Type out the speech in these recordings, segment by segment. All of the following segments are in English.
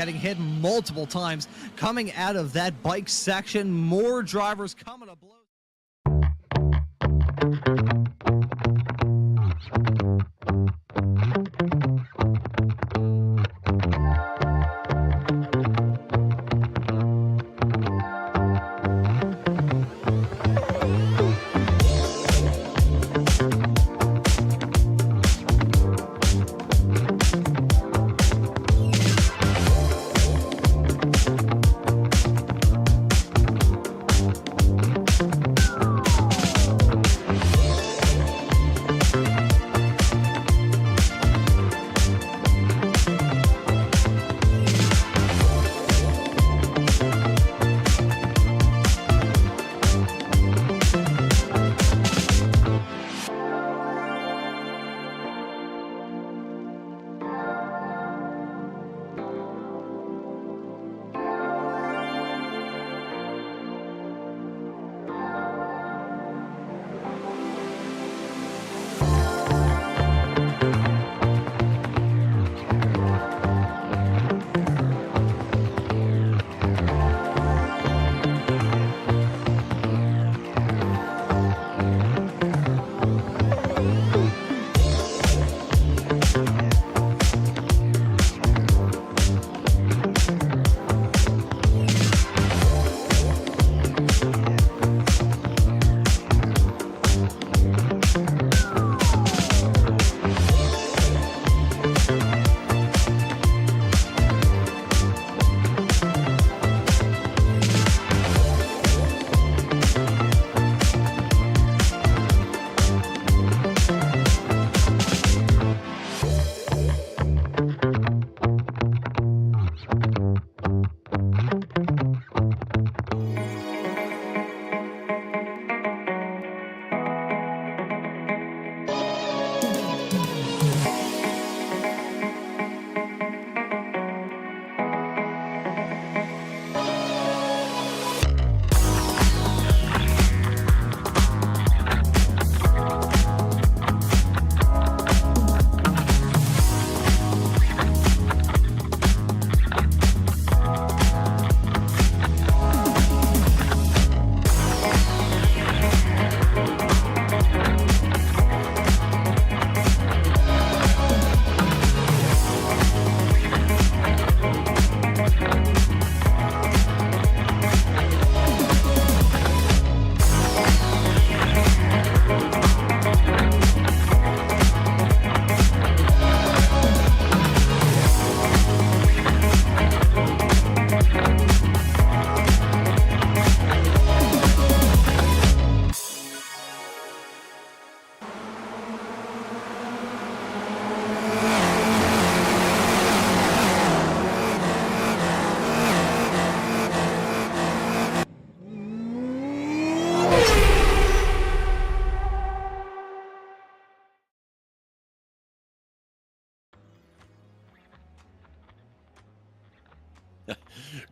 getting hit multiple times coming out of that bike section. More drivers coming to blows.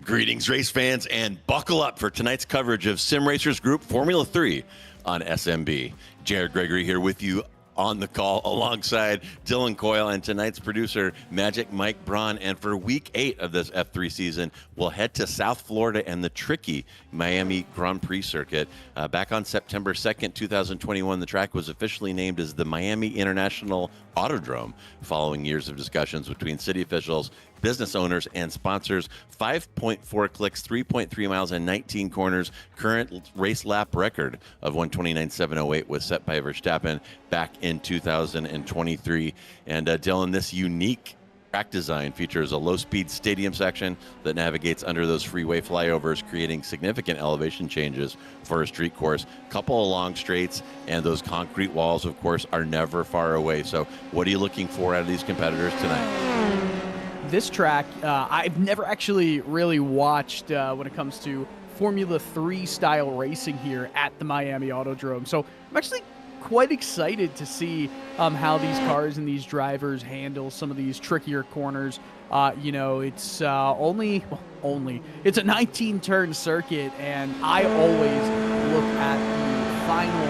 Greetings, race fans, and buckle up for tonight's coverage of Sim Racers Group Formula 3 on SMB. Jared Gregory here with you on the call alongside Dylan Coyle and tonight's producer, Magic Mike Braun. And for week 8 of this F3 season, we'll head to South Florida and the tricky Miami Grand Prix circuit. Back on September 2nd, 2021, the track was officially named as the Miami International Autodrome following years of discussions between city officials, business owners, and sponsors. 5.4 clicks, 3.3 miles, and 19 corners. Current race lap record of 129.708 was set by Verstappen back in 2023. And Dylan, this unique track design features a low-speed stadium section that navigates under those freeway flyovers, creating significant elevation changes for a street course. Couple of long straights, and those concrete walls, of course, are never far away. So what are you looking for out of these competitors tonight? This track, I've never actually really watched when it comes to Formula 3 style racing here at the Miami Autodrome. So I'm actually quite excited to see how these cars and these drivers handle some of these trickier corners. You know, it's it's a 19-turn circuit, and I always look at the final,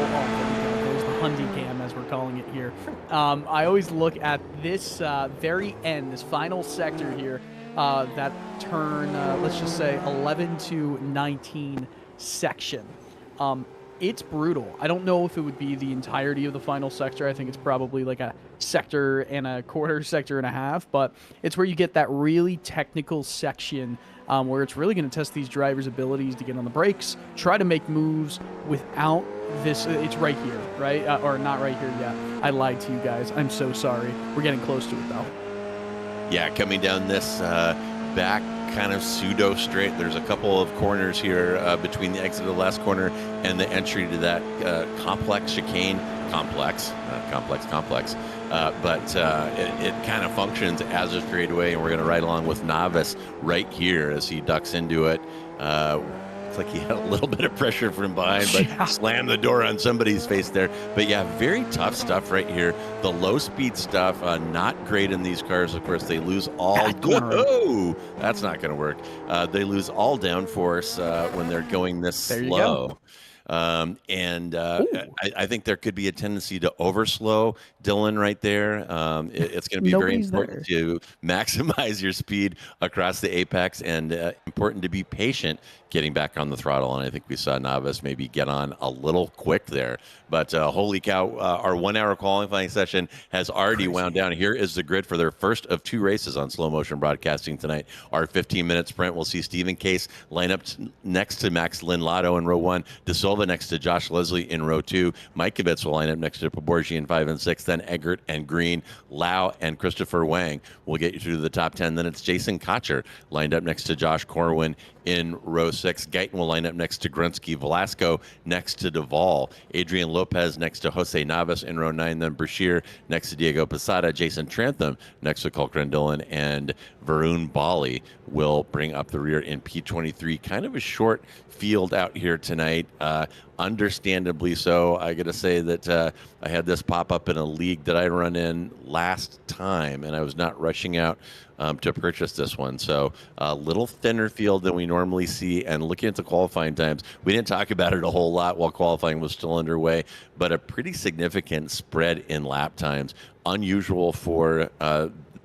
there's the Hyundai cam as we're calling it here. I always look at this very end, this final sector here, that turn, let's just say 11 to 19 section. It's brutal. I don't know if it would be the entirety of the final sector. I think it's probably like a sector and a quarter, sector and a half, but it's where you get that really technical section where it's really going to test these drivers' abilities to get on the brakes, try to make moves without this. It's right here, right? Or not right here yet. I lied to you guys. I'm so sorry. We're getting close to it, though. Yeah, coming down this back kind of pseudo straight. There's a couple of corners here between the exit of the last corner and the entry to that complex chicane complex, but it kind of functions as a straightaway, and we're going to ride along with Novice right here as he ducks into it. It's like he had a little bit of pressure from behind, but slammed the door on somebody's face there. But yeah, very tough stuff right here. The low speed stuff, not great in these cars. Of course, they lose all. Whoa, that's not going to work. They lose all downforce when they're going this slow. I think there could be a tendency to overslow Dylan right there. It's going to be very important to maximize your speed across the apex, and important to be patient getting back on the throttle. And I think we saw Novice maybe get on a little quick there. But holy cow, our 1 hour qualifying session has already wound down. Here is the grid for their first of 2 races on slow motion broadcasting tonight. Our 15-minute sprint, we'll see Stephen Case line up next to Max Lin-Lotto in row 1, De Silva next to Josh Leslie in row 2, Mike Kibitz will line up next to Poborgi in 5 and 6, then Eggert and Green, Lau and Christopher Wang will get you through the top 10. Then it's Jason Cotcher lined up next to Josh Corwin in row 6. Guyton will line up next to Grunsky, Velasco next to Duvall, Adrian Lopez next to Jose Navas in row 9, then Brashear next to Diego Posada, Jason Trantham next to Cole Dillon, and Varun Bali will bring up the rear in P23. Kind of a short field out here tonight, understandably so. I got to say that I had this pop up in a league that I run in last time, and I was not rushing out to purchase this one. So a little thinner field than we normally see. And looking at the qualifying times, we didn't talk about it a whole lot while qualifying was still underway, but a pretty significant spread in lap times, unusual for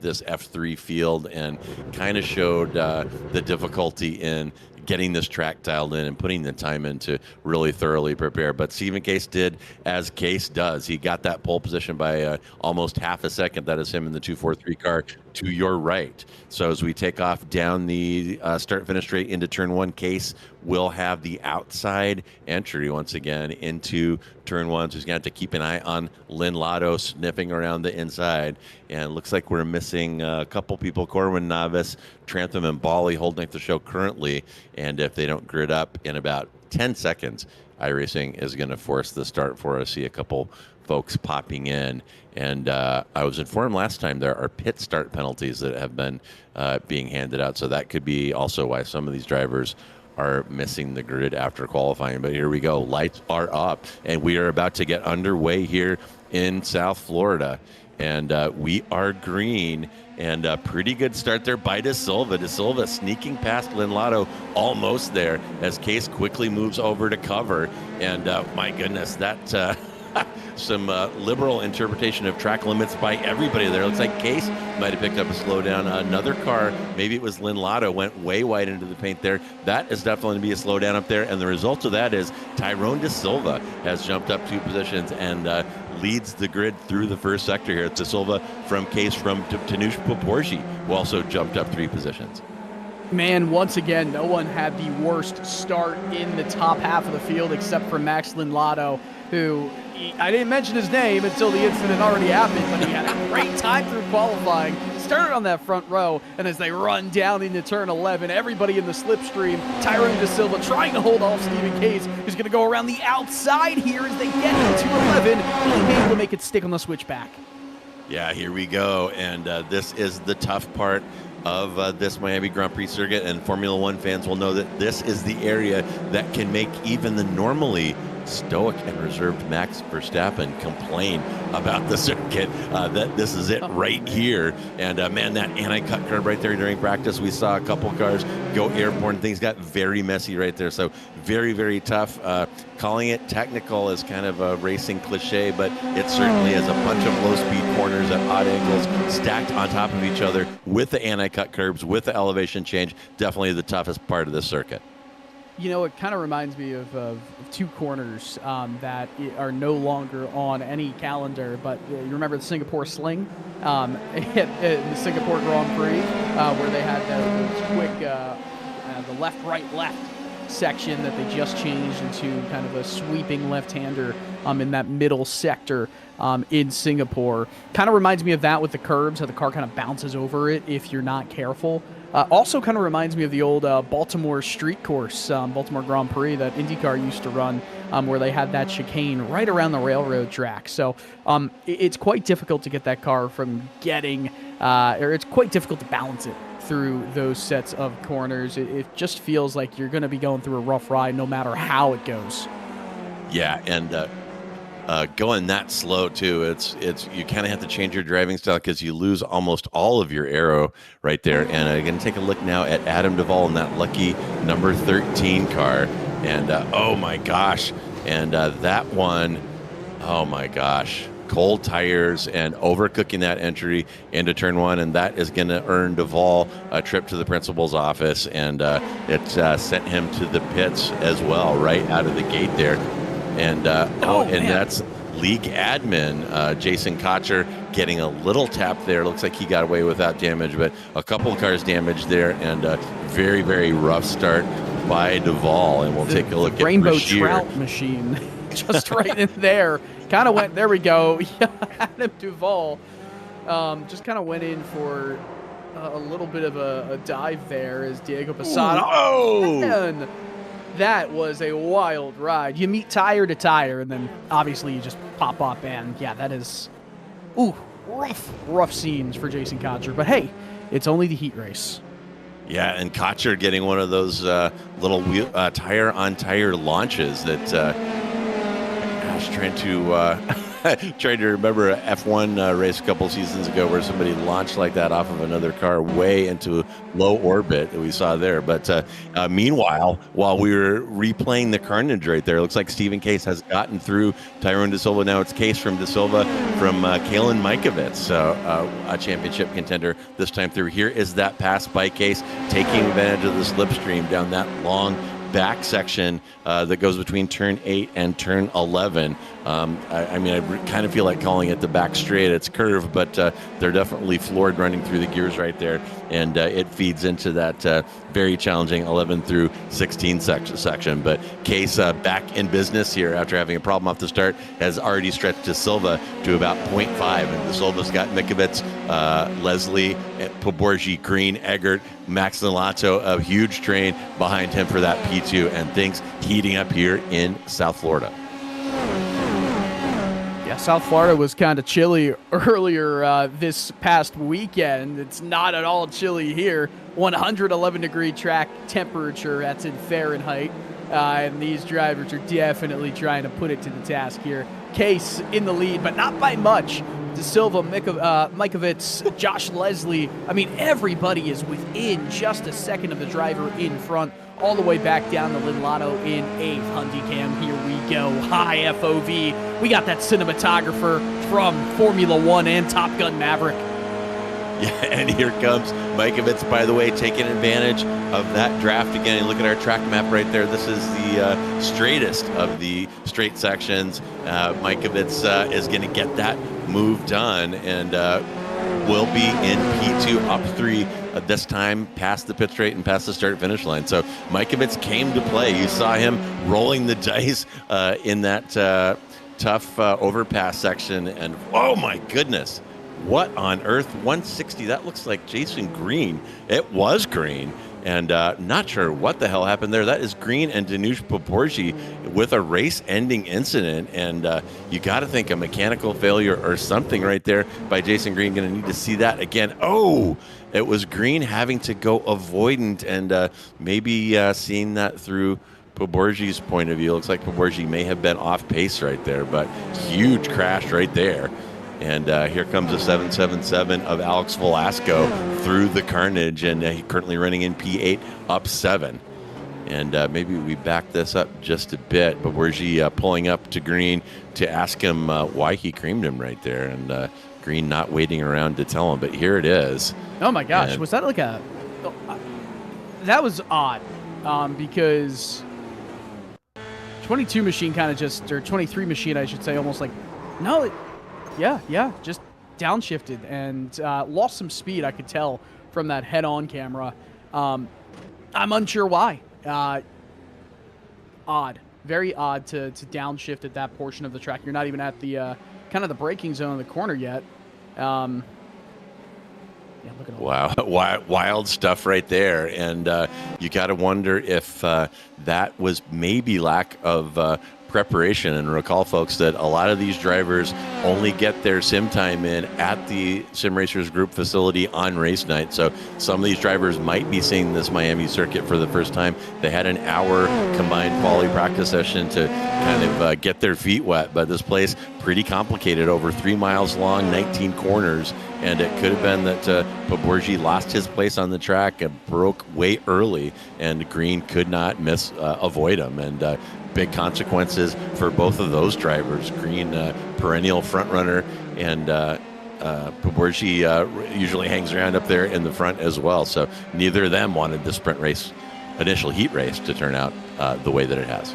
this F3 field, and kind of showed the difficulty in getting this track dialed in and putting the time in to really thoroughly prepare. But Stephen Case did as Case does. He got that pole position by almost half a second. That is him in the 243 car to your right. So as we take off down the start-finish straight into turn 1, Case will have the outside entry once again into turn 1. So he's going to have to keep an eye on Lin-Lotto sniffing around the inside. And it looks like we're missing a couple people, Corwin, Novice, Trantham, and Bali holding the show currently. And if they don't grid up in about 10 seconds, iRacing is going to force the start for us. See a couple folks popping in. And I was informed last time there are pit start penalties that have been being handed out. So that could be also why some of these drivers are missing the grid after qualifying. But here we go. Lights are up, and we are about to get underway here in South Florida. And we are green, and a pretty good start there by De Silva. De Silva sneaking past Lin-Lotto, almost there, as Case quickly moves over to cover. And my goodness, that some liberal interpretation of track limits by everybody there. Looks like Case might have picked up a slowdown. Another car, maybe it was Lin-Lotto, went way wide into the paint there. That is definitely going to be a slowdown up there. And the result of that is Tyrone De Silva has jumped up 2 positions and leads the grid through the first sector here. De Silva from Case from Tanush Poporji, who also jumped up 3 positions. Man, once again, no one had the worst start in the top half of the field except for Max Lin-Lotto, who I didn't mention his name until the incident already happened, but he had a great time through qualifying. Started on that front row, and as they run down into turn 11, everybody in the slipstream, Tyrone De Silva trying to hold off Stephen Case, who's going to go around the outside here as they get into 11, being able to make it stick on the switchback. Yeah, here we go, and this is the tough part of this Miami Grand Prix circuit, and Formula One fans will know that this is the area that can make even the normally stoic and reserved Max Verstappen complain about the circuit, that this is it right here. And man, that anti-cut curb right there during practice, we saw a couple cars go airborne. Things got very messy right there. So very, very tough. Calling it technical is kind of a racing cliche, but it certainly is a bunch of low-speed corners at odd angles stacked on top of each other with the anti-cut curbs, with the elevation change. Definitely the toughest part of this circuit. You know, it kind of reminds me of two corners that are no longer on any calendar, but you remember the Singapore Sling in the Singapore Grand Prix where they had those quick, the left, right, left section that they just changed into kind of a sweeping left-hander in that middle sector in Singapore. Kind of reminds me of that with the curbs, how the car kind of bounces over it if you're not careful. Also kind of reminds me of the old Baltimore street course, Baltimore Grand Prix that IndyCar used to run, where they had that chicane right around the railroad track. So it's quite difficult to get that car from getting, or it's quite difficult to balance it through those sets of corners. It just feels like you're going to be going through a rough ride no matter how it goes. Yeah, and going that slow too, it's you kind of have to change your driving style because you lose almost all of your aero right there. And I'm going to take a look now at Adam Duvall in that lucky number 13 car, and oh my gosh, and that one, oh my gosh, cold tires and overcooking that entry into turn one, and that is going to earn Duvall a trip to the principal's office, and it sent him to the pits as well right out of the gate there. And and that's league admin Jason Cotcher getting a little tap there. Looks like he got away without damage, but a couple of cars damaged there, and very, very rough start by Duvall. And we'll take a look at Rainbow Brashear. Trout machine just right in there. Kind of went, there we go. Adam Duvall just kind of went in for a little bit of a dive there as Diego Posada. Oh! Man, that was a wild ride. You meet tire to tire, and then obviously you just pop up, and yeah, that is, rough scenes for Jason Cotcher. But hey, it's only the heat race. Yeah, and Cotcher getting one of those little tire-on-tire launches that, trying to remember a F1 race a couple seasons ago where somebody launched like that off of another car way into low orbit that we saw there. But meanwhile, while we were replaying the carnage right there, it looks like Stephen Case has gotten through Tyrone De Silva. Now it's Case from De Silva from Kalen Mikovits, so a championship contender this time through. Here is that pass by Case, taking advantage of the slipstream down that long back section that goes between turn 8 and turn 11. I kind of feel like calling it the back straight. It's curved, but they're definitely floored running through the gears right there, and it feeds into that very challenging 11 through 16 section. But Case back in business here after having a problem off the start has already stretched De Silva to about 0.5, and De Silva's got Mikovits, Leslie, Poborgi, Green, Eggert, Max Nelato, a huge train behind him for that P2, and things heating up here in South Florida. Yeah, South Florida was kind of chilly earlier this past weekend. It's not at all chilly here. 111-degree track temperature, that's in Fahrenheit. And these drivers are definitely trying to put it to the task here. Case in the lead, but not by much. De Silva, Mikovits, Josh Leslie. I mean, everybody is within just a second of the driver in front, all the way back down to Linlato in 8th. Hundycam, here we go. High FOV. We got that cinematographer from Formula One and Top Gun Maverick. Yeah, and here comes Mikovits, by the way, taking advantage of that draft again. And look at our track map right there. This is the straightest of the straight sections. Mikovits is going to get that move done, and will be in P2 up 3 this time, past the pit straight and past the start-finish line. So Mikovits came to play. You saw him rolling the dice in that tough overpass section, and oh my goodness, what on earth? 160, that looks like Jason Green. It was Green, and not sure what the hell happened there. That is Green and Danush Poborgi with a race-ending incident, and you got to think a mechanical failure or something right there by Jason Green. Going to need to see that again. Oh, it was Green having to go avoidant, and maybe seeing that through Poborgi's point of view, it looks like Poborgi may have been off pace right there, but huge crash right there. And here comes a 777 of Alex Velasco through the carnage, and he's currently running in P8, up 7. And maybe we back this up just a bit. Poborgi pulling up to Green to ask him why he creamed him right there, and Green not waiting around to tell him, but here it is. Oh my gosh, And was that like a... that was odd, because 22 machine kind of just, or 23 machine, I should say, almost like, no, yeah, just downshifted and lost some speed, I could tell from that head-on camera. I'm unsure why. Odd. Very odd to downshift at that portion of the track. You're not even at the kind of the braking zone in the corner yet. Yeah, look at all Wow, wild stuff right there. And you got to wonder if that was maybe lack of preparation. And recall, folks, that a lot of these drivers only get their sim time in at the Sim Racers Group facility on race night. So some of these drivers might be seeing this Miami circuit for the first time. They had an hour combined quality practice session to kind of get their feet wet. But this place, pretty complicated, over 3 miles long, 19 corners. And it could have been that Poborgi lost his place on the track and broke way early, and Green could not avoid him. And big consequences for both of those drivers. Green, perennial front runner, and Poborgi usually hangs around up there in the front as well. So neither of them wanted the sprint race, initial heat race, to turn out the way that it has.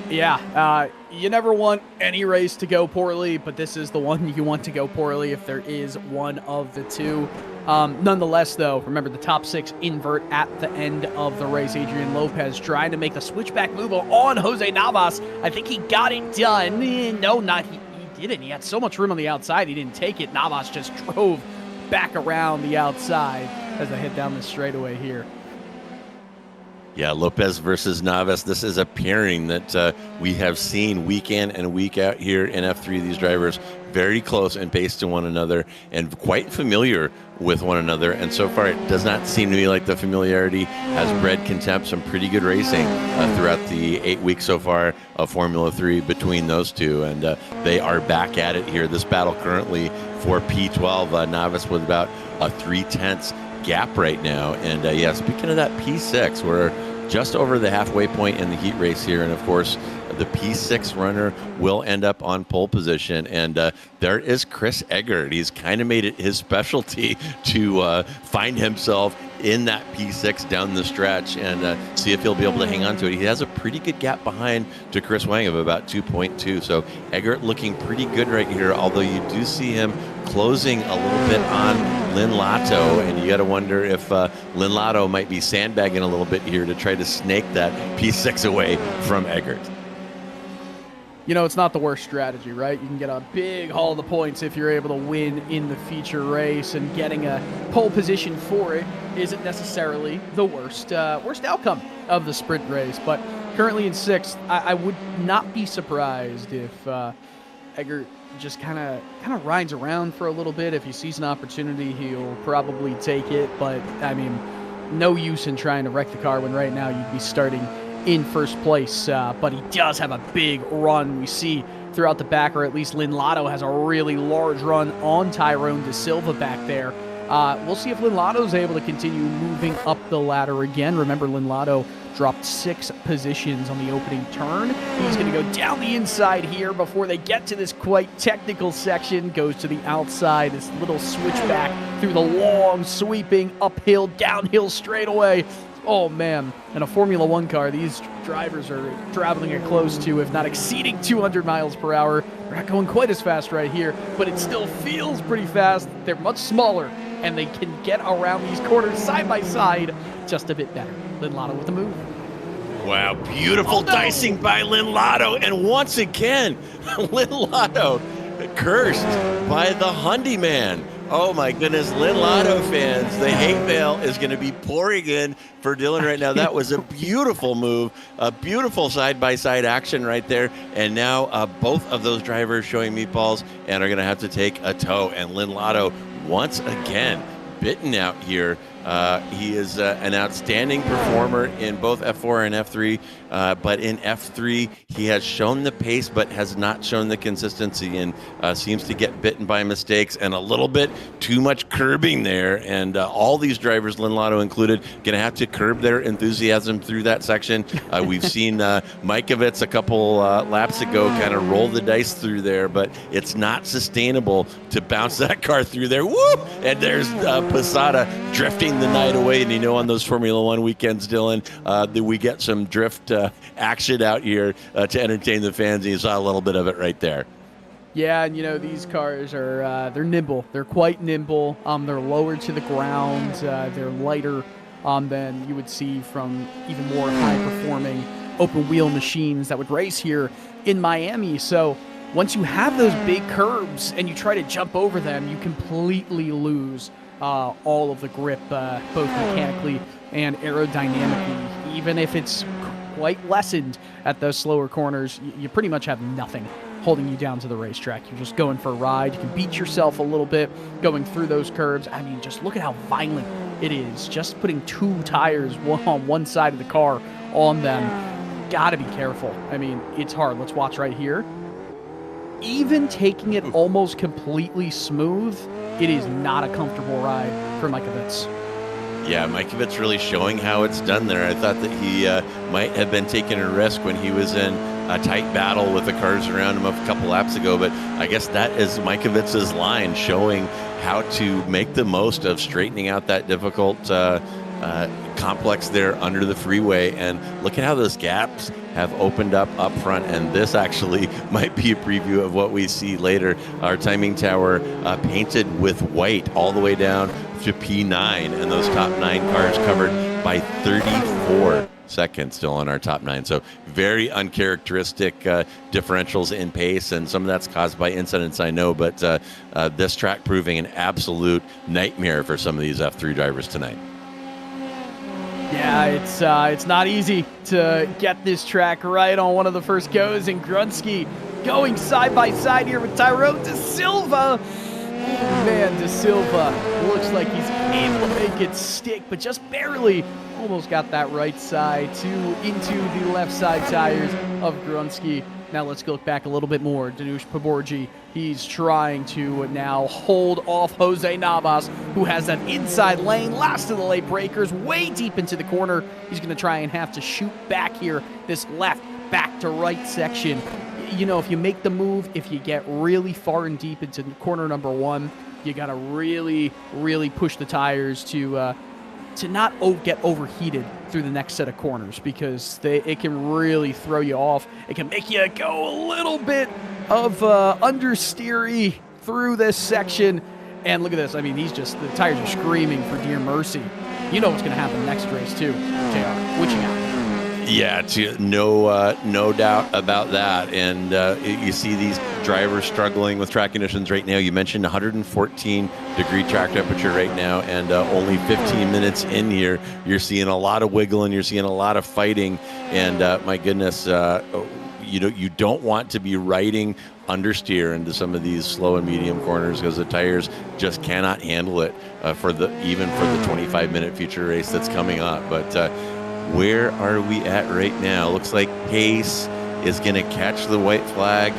Yeah, you never want any race to go poorly, but this is the one you want to go poorly if there is one of the two. Nonetheless, though, remember the top 6 invert at the end of the race. Adrian Lopez trying to make the switchback move on Jose Navas. I think he got it done. No, he didn't. He had so much room on the outside, he didn't take it. Navas just drove back around the outside as they head down the straightaway here. Yeah, Lopez versus Navas. This is a pairing that we have seen week in and week out here in F3. These drivers very close in pace to one another and quite familiar with one another. And so far, it does not seem to me like the familiarity has bred contempt. Some pretty good racing throughout the 8 weeks so far of Formula 3 between those two. And they are back at it here. This battle currently for P12. Navas with about a 3/10 gap right now. And yeah, speaking of that P6, we're just over the halfway point in the heat race here. And of course, the P6 runner will end up on pole position. And there is Chris Eggert. He's kind of made it his specialty to find himself in that P6 down the stretch and see if he'll be able to hang on to it. He has a pretty good gap behind to Chris Wang of about 2.2. So Eggert looking pretty good right here, although you do see him closing a little bit on Lynn Lotto, and you got to wonder if Lynn Lotto might be sandbagging a little bit here to try to snake that P6 away from Eggert. You know, it's not the worst strategy, right? You can get a big haul of the points if you're able to win in the feature race, and getting a pole position for it isn't necessarily the worst outcome of the sprint race. But currently in 6th, I would not be surprised if Eggert just kind of rides around for a little bit. If he sees an opportunity, he'll probably take it. But, I mean, no use in trying to wreck the car when right now you'd be starting in first place, but he does have a big run. We see throughout the back, or at least Lynn Lotto has a really large run on Tyrone De Silva back there. We'll see if Lynn Lotto is able to continue moving up the ladder again. Remember, Lynn Lotto dropped 6 positions on the opening turn. He's going to go down the inside here before they get to this quite technical section. Goes to the outside, this little switchback through the long, sweeping, uphill, downhill straightaway. Oh, man. In a Formula 1 car, these drivers are traveling at close to, if not exceeding 200 miles per hour. They're not going quite as fast right here, but it still feels pretty fast. They're much smaller, and they can get around these corners side by side just a bit better. Lynn Lotto with the move. Wow, beautiful dicing by Lynn Lotto. And once again, Lynn Lotto cursed by the Hyundai man. Oh my goodness, Lynn Lotto fans, the hate mail is going to be pouring in for Dylan right now. That was a beautiful move, a beautiful side-by-side action right there. And now both of those drivers showing meatballs and are going to have to take a tow. And Lynn Lotto, once again, bitten out here He is an outstanding performer in both F4 and F3, but in F3 he has shown the pace but has not shown the consistency, and seems to get bitten by mistakes and a little bit too much curbing there. And all these drivers, Lynn Lotto included, going to have to curb their enthusiasm through that section. We've seen Mikovits a couple laps ago kind of roll the dice through there, but it's not sustainable to bounce that car through there. Whoop! And there's Posada drifting the night away. And on those Formula One weekends, Dylan, that we get some drift action out here to entertain the fans. And you saw a little bit of it right there. Yeah, and these cars are they're nimble. They're quite nimble. They're lower to the ground. They're lighter than you would see from even more high-performing open-wheel machines that would race here in Miami. So once you have those big curbs and you try to jump over them, you completely lose all of the grip, both mechanically and aerodynamically. Even if it's quite lessened at those slower corners, you pretty much have nothing holding you down to the racetrack. You're just going for a ride. You can beat yourself a little bit going through those curves. I mean, just look at how violent it is. Just putting two tires on one side of the car on them. Gotta be careful. I mean, it's hard. Let's watch right here. Even taking it almost completely smooth, it is not a comfortable ride for Mikovits. Yeah, Mikovits really showing how it's done there. I thought that he might have been taking a risk when he was in a tight battle with the cars around him a couple laps ago, but I guess that is Mikovits' line, showing how to make the most of straightening out that difficult complex there under the freeway. And look at how those gaps have opened up front, and this actually might be a preview of what we see later. Our timing tower painted with white all the way down to P9, and those top 9 cars covered by 34 seconds still on our top 9. So very uncharacteristic differentials in pace, and some of that's caused by incidents, I know, but this track proving an absolute nightmare for some of these F3 drivers tonight. Yeah, it's not easy to get this track right on one of the first goes, and Grunsky going side by side here with Tyrone De Silva. Man, De Silva looks like he's able to make it stick, but just barely. Almost got that right side into the left side tires of Grunsky. Now let's look back a little bit more. Danush Paborji, he's trying to now hold off Jose Navas, who has that inside lane, last of the late breakers, way deep into the corner. He's going to try and have to shoot back here, this left, back to right section. If you make the move, if you get really far and deep into corner number 1, you got to really, really push the tires to not get overheated through the next set of corners, because it can really throw you off. It can make you go a little bit of understeery through this section. And look at this. I mean, the tires are screaming for dear mercy. You know what's going to happen next race too, JR. Witching out. Yeah, no doubt about that. And you see these drivers struggling with track conditions right now. You mentioned 114-degree track temperature right now, and only 15 minutes in here, you're seeing a lot of wiggling, you're seeing a lot of fighting, and my goodness, you don't want to be riding understeer into some of these slow and medium corners, because the tires just cannot handle it even for the 25-minute future race that's coming up. But where are we at right now? Looks like Pace is going to catch the white flag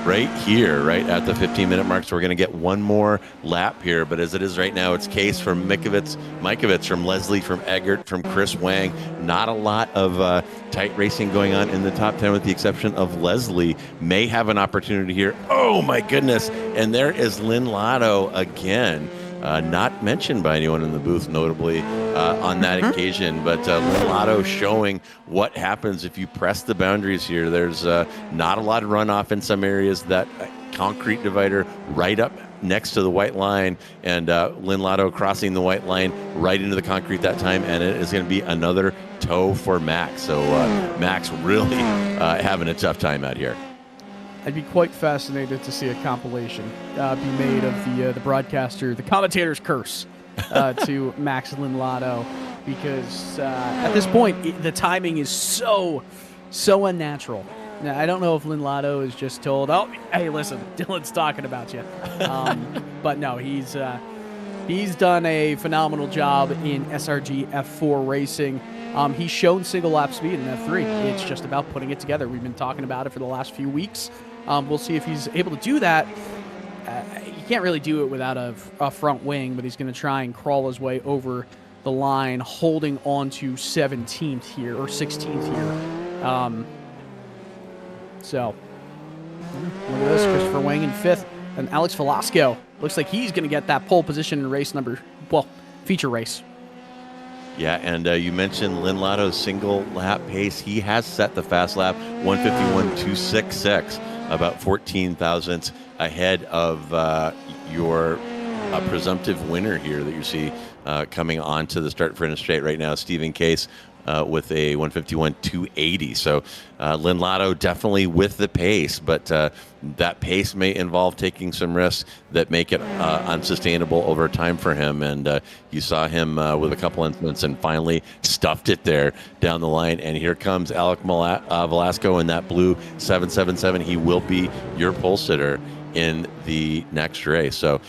right here, right at the 15-minute mark. So we're going to get one more lap here. But as it is right now, it's Case from Mikovits from Leslie, from Eggert, from Chris Wang. Not a lot of tight racing going on in the top 10, with the exception of Leslie. May have an opportunity here. Oh, my goodness. And there is Lynn Lotto again. Not mentioned by anyone in the booth, notably, on that occasion. But Lynn Lotto showing what happens if you press the boundaries here. There's not a lot of runoff in some areas. That concrete divider right up next to the white line, and Lynn Lotto crossing the white line right into the concrete that time, and it is going to be another tow for Max. So Max really having a tough time out here. I'd be quite fascinated to see a compilation be made of the broadcaster, the commentator's curse to Max Lynn Lotto, because at this point, the timing is so unnatural. Now, I don't know if Lynn Lotto is just told, oh, hey, listen, Dylan's talking about you. But no, he's He's done a phenomenal job in SRG F4 racing. He's shown single lap speed in F3. It's just about putting it together. We've been talking about it for the last few weeks. We'll see if he's able to do that. He can't really do it without a front wing, but he's going to try and crawl his way over the line, holding on to 17th here, or 16th here. So, look at this, Christopher Wang in 5th, and Alex Velasco. Looks like he's going to get that pole position in race feature race. Yeah, and you mentioned Lynn Lotto's single lap pace. He has set the fast lap 151.266, about 14 thousandths ahead of your presumptive winner here that you see coming onto the start finish straight right now, Stephen Case. With a 151.280. So Lynn Lotto definitely with the pace, but that pace may involve taking some risks that make it unsustainable over time for him. And you saw him with a couple incidents and finally stuffed it there down the line. And here comes Alec Velasco in that blue 777. He will be your pole sitter in the next race. So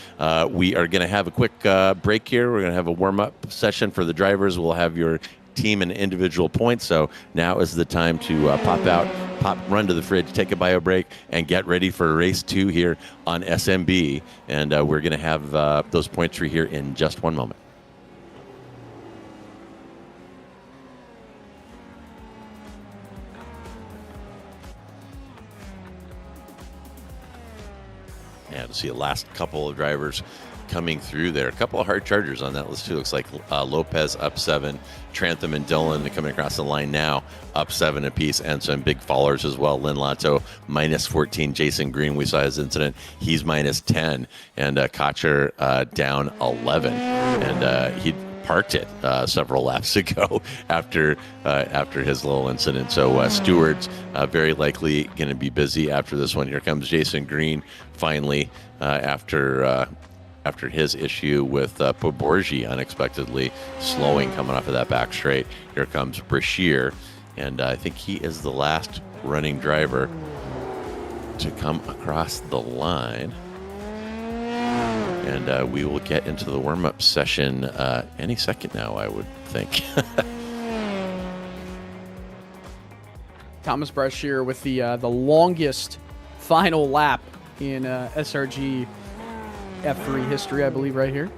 we are going to have a quick break here. We're going to have a warm-up session for the drivers. We'll have your team and individual points. So now is the time to run to the fridge, take a bio break, and get ready for race 2 here on SMB. And we're going to have those points for you here in just one moment. Yeah, to see the last couple of drivers coming through there. A couple of hard chargers on that list too. Looks like Lopez up 7, Trantham and Dillon coming across the line now up 7 apiece, and some big fallers as well. Lynn Lotto minus 14. Jason Green, we saw his incident. He's minus 10, and Cotcher down 11, and he parked it several laps ago after his little incident. So Stewart's very likely going to be busy after this one. Here comes Jason Green finally after his issue with Poborgi unexpectedly slowing coming off of that back straight. Here comes Brashear, and I think he is the last running driver to come across the line. And we will get into the warm-up session any second now, I would think. Thomas Brashear with the longest final lap in SRG F3 history, I believe, right here.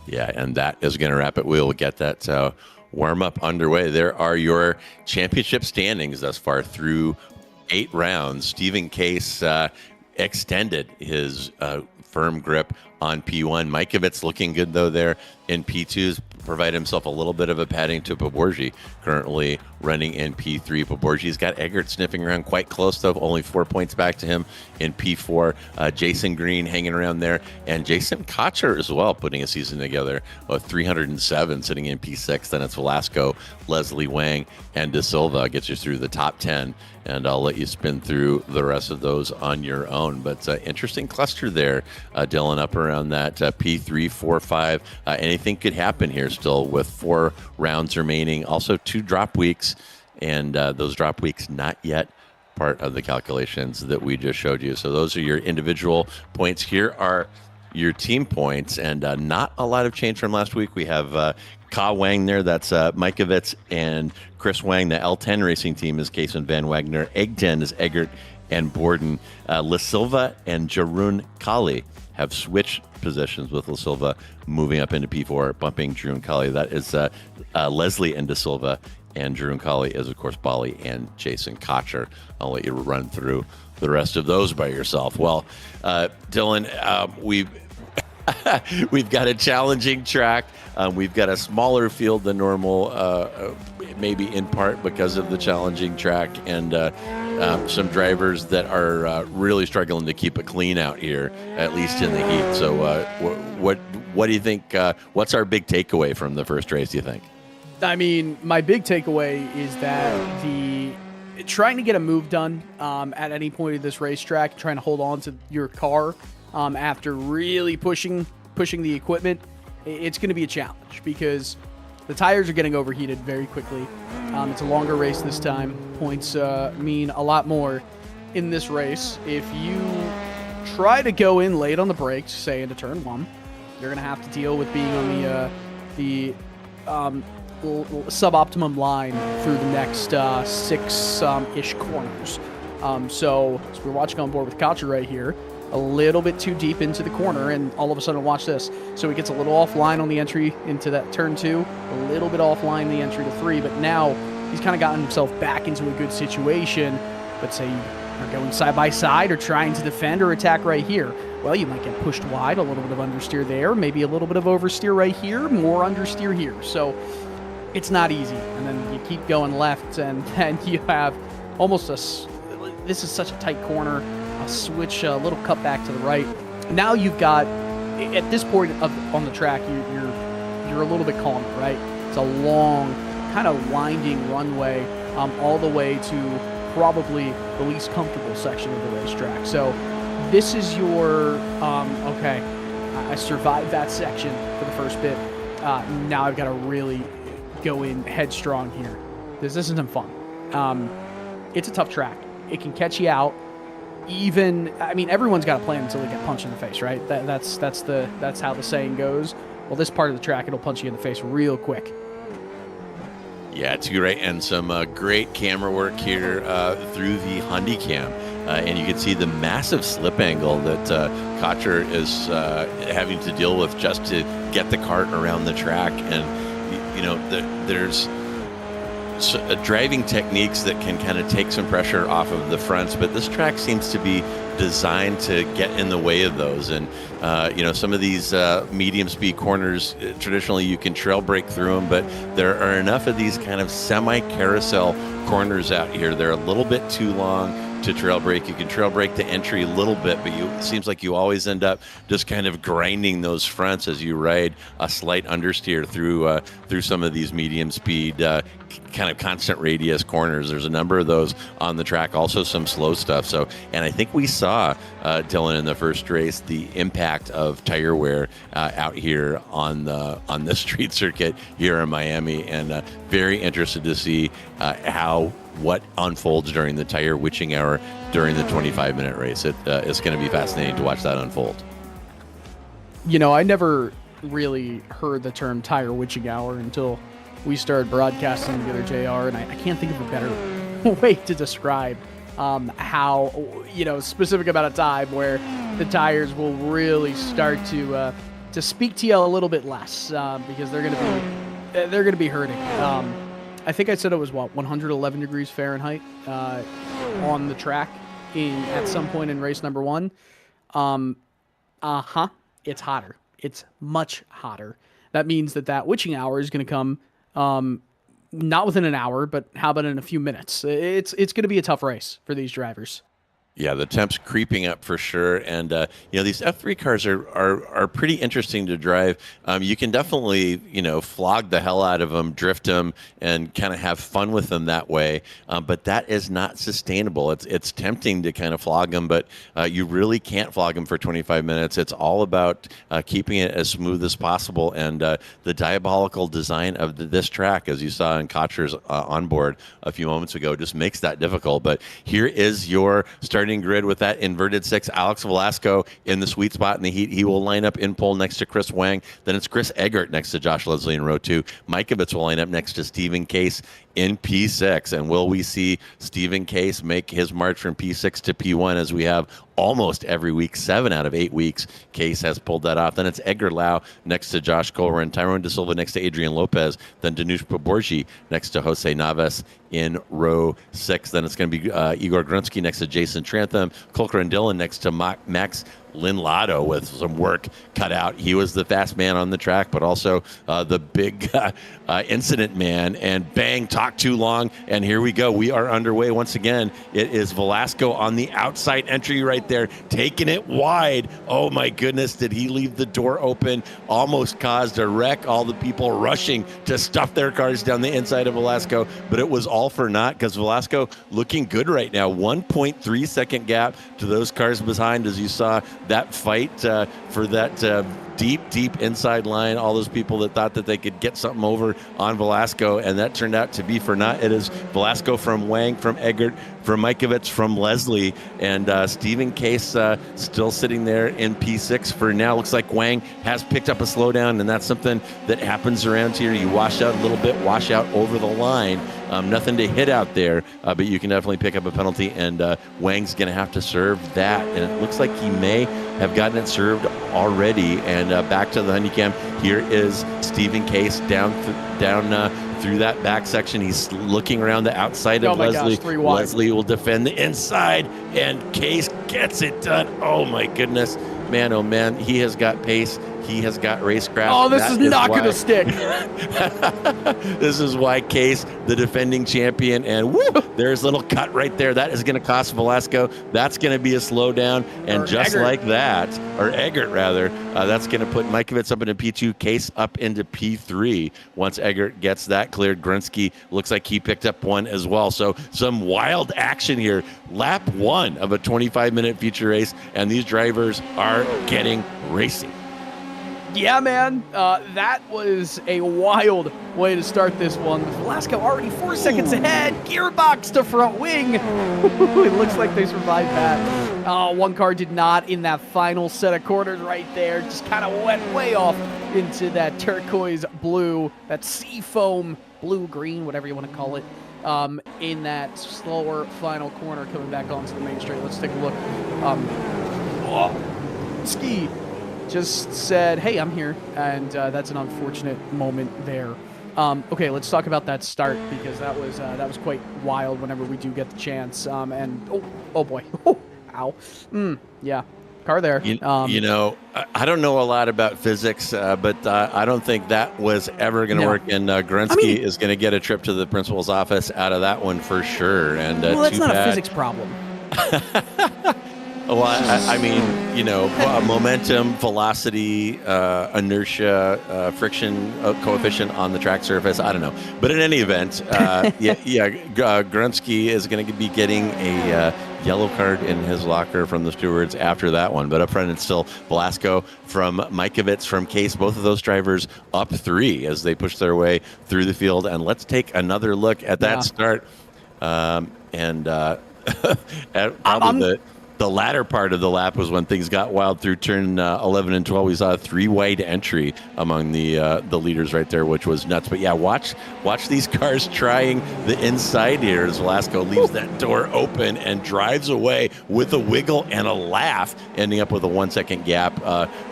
Yeah, and that is going to wrap it. We'll get that warm-up underway. There are your championship standings thus far through 8 rounds. Stephen Case extended his firm grip on P1. Mikovits looking good, though, there in P2s. Provide himself a little bit of a padding to Poborgi, currently running in P3. Poborgi's got Eggert sniffing around quite close, though, only 4 points back to him in P4. Jason Green hanging around there, and Jason Cotcher as well, putting a season together of 307, sitting in P6. Then it's Velasco, Leslie Wang, and De Silva gets you through the top 10, and I'll let you spin through the rest of those on your own. But interesting cluster there, Dylan, up around that P3, 4, 5. Anything could happen here still with 4 rounds remaining. Also 2 drop weeks, and those drop weeks not yet part of the calculations that we just showed you. So those are your individual points. Here are your team points, and not a lot of change from last week. We have Ka Wang there. That's Mikovits and Chris Wang. The L10 racing team is Case and Van Wagner. Egg 10 is Eggert and Borden. La Silva and Jeroen Kali have switched positions, with La Silva moving up into P4, bumping Jeroen Kali. That is Leslie and De Silva, and Jeroen Kali is, of course, Bali and Jason Cotcher. I'll let you run through the rest of those by yourself. Well, Dylan, we've got a challenging track. We've got a smaller field than normal, maybe in part because of the challenging track, and some drivers that are really struggling to keep it clean out here, at least in the heat. So what do you think? What's our big takeaway from the first race, do you think? I mean, my big takeaway is that trying to get a move done at any point of this racetrack, trying to hold on to your car after really pushing the equipment, it's going to be a challenge because the tires are getting overheated very quickly. It's a longer race this time. Points mean a lot more in this race. If you try to go in late on the brakes, say into turn 1. You're going to have to deal with being on the suboptimum line through the next 6-ish corners. So as we're watching on board with Cotcher right here, a little bit too deep into the corner, and all of a sudden, watch this. So he gets a little offline on the entry into that turn 2, a little bit offline the entry to 3, but now he's kind of gotten himself back into a good situation. But say you're going side by side or trying to defend or attack right here. Well, you might get pushed wide, a little bit of understeer there, maybe a little bit of oversteer right here, more understeer here. So it's not easy. And then you keep going left, and then you have almost this is such a tight corner, a switch, a little cut back to the right. Now you've got, at this point on the track, you're a little bit calmer, right? It's a long, kind of winding runway all the way to probably the least comfortable section of the racetrack. So this is your, okay, I survived that section for the first bit. Now I've got to really go in headstrong here. This isn't fun. It's a tough track. It can catch you out. Everyone's got a plan until they get punched in the face, right? That's how the saying goes. Well, this part of the track, it'll punch you in the face real quick. Yeah, it's great, and some great camera work here through the Hyundai Cam. And you can see the massive slip angle that Cotcher is having to deal with just to get the cart around the track. And, there's driving techniques that can kind of take some pressure off of the fronts, but this track seems to be designed to get in the way of those. And some of these medium speed corners, traditionally you can trail brake through them, but there are enough of these kind of semi carousel corners out here. They're a little bit too long to trail brake. You can trail brake the entry a little bit, but it seems like you always end up just kind of grinding those fronts as you ride a slight understeer through some of these medium speed kind of constant radius corners. There's a number of those on the track, also some slow stuff. So, and I think we saw Dylan in the first race the impact of tire wear out here on the street circuit here in Miami, and very interested to see what unfolds during the tire witching hour during the 25-minute race. It's going to be fascinating to watch that unfold. I never really heard the term tire witching hour until we started broadcasting together, JR, and I can't think of a better way to describe how, specific amount of time where the tires will really start to speak to you a little bit less because they're going to be hurting. I think I said it was 111 degrees Fahrenheit on the track at some point in race number 1. It's hotter. It's much hotter. That means that witching hour is going to come not within an hour, but how about in a few minutes? It's going to be a tough race for these drivers. Yeah, the temp's creeping up for sure, and these F3 cars are pretty interesting to drive. You can definitely flog the hell out of them, drift them, and kind of have fun with them that way. But that is not sustainable. It's tempting to kind of flog them, but you really can't flog them for 25 minutes. It's all about keeping it as smooth as possible, and the diabolical design of this track, as you saw in Cotcher's onboard a few moments ago, just makes that difficult. But here is your starting grid with that inverted 6. Alex Velasco in the sweet spot in the heat. He will line up in pole next to Chris Wang. Then it's Chris Eggert next to Josh Leslie in row 2. Mikovits will line up next to Stephen Case in P6. And will we see Stephen Case make his march from P6 to P1 as we have almost every week? 7 out of 8 weeks, Case has pulled that off. Then it's Edgar Lau next to Josh Colran, Tyrone De Silva next to Adrian Lopez, then Danush Paborji next to Jose Navas in row 6. Then it's going to be Igor Grunsky next to Jason Trantham, Colker Dillon next to Max Linlado with some work cut out. He was the fast man on the track, but also the big incident man. And bang, talk too long. And here we go. We are underway once again. It is Velasco on the outside entry right there, taking it wide. Oh my goodness, did he leave the door open? Almost caused a wreck. All the people rushing to stuff their cars down the inside of Velasco, but it was all for naught because Velasco looking good right now. 1.3 second gap to those cars behind, as you saw that fight for that deep inside line, all those people that thought that they could get something over on Velasco, and that turned out to be for naught. It is Velasco from Wang, from Eggert, from Mikovits, from Leslie, and Stephen Case still sitting there in P6 for now. Looks like Wang has picked up a slowdown, and that's something that happens around here. You wash out a little bit, wash out over the line. Nothing to hit out there, but you can definitely pick up a penalty, and Wang's going to have to serve that, and it looks like he may have gotten it served already. And back to the Honeycam. Here is Stephen Case down through that back section. He's looking around the outside of Leslie. Gosh, 3 wide. Leslie will defend the inside, and Case gets it done. Oh my goodness, man! Oh man, he has got pace. He has got racecraft. Oh, this is not going to stick. This is why Case, the defending champion, and woo, there's a little cut right there. That is going to cost Velasco. That's going to be a slowdown, and Or just Eggert. like that, or Eggert rather, that's going to put Mikovits up into P2, Case up into P3. Once Eggert gets that cleared, Grunsky looks like he picked up one as well. So some wild action here. Lap 1 of a 25-minute feature race, and these drivers are getting racing. Yeah, man, that was a wild way to start this one. Velasco already 4 seconds ahead. Gearbox to front wing. It looks like they survived that. One car did not in that final set of corners right there. Just kind of went way off into that turquoise blue, that sea foam blue-green, whatever you want to call it, in that slower final corner coming back onto the main straight. Let's take a look. Ski just said, hey, I'm here, and that's an unfortunate moment there. Okay, let's talk about that start, because that was quite wild whenever we do get the chance. And oh boy, ow, yeah, car there. You know, I don't know a lot about physics, but I don't think that was ever going to work. And Grunsky is going to get a trip to the principal's office out of that one for sure. And well, that's not a physics problem. Well, I mean, you know, momentum, velocity, inertia, friction coefficient on the track surface. I don't know. But in any event, Grunsky is going to be getting a yellow card in his locker from the stewards after that one. But up front, it's still Velasco from Mikovits, from Case. Both of those drivers up 3 as they push their way through the field. And let's take another look at that start. Probably the latter part of the lap was when things got wild through turn 11 and 12. We saw a 3-wide entry among the leaders right there, which was nuts. But yeah, watch these cars trying the inside here as Velasco leaves that door open and drives away with a wiggle and a laugh, ending up with a 1-second gap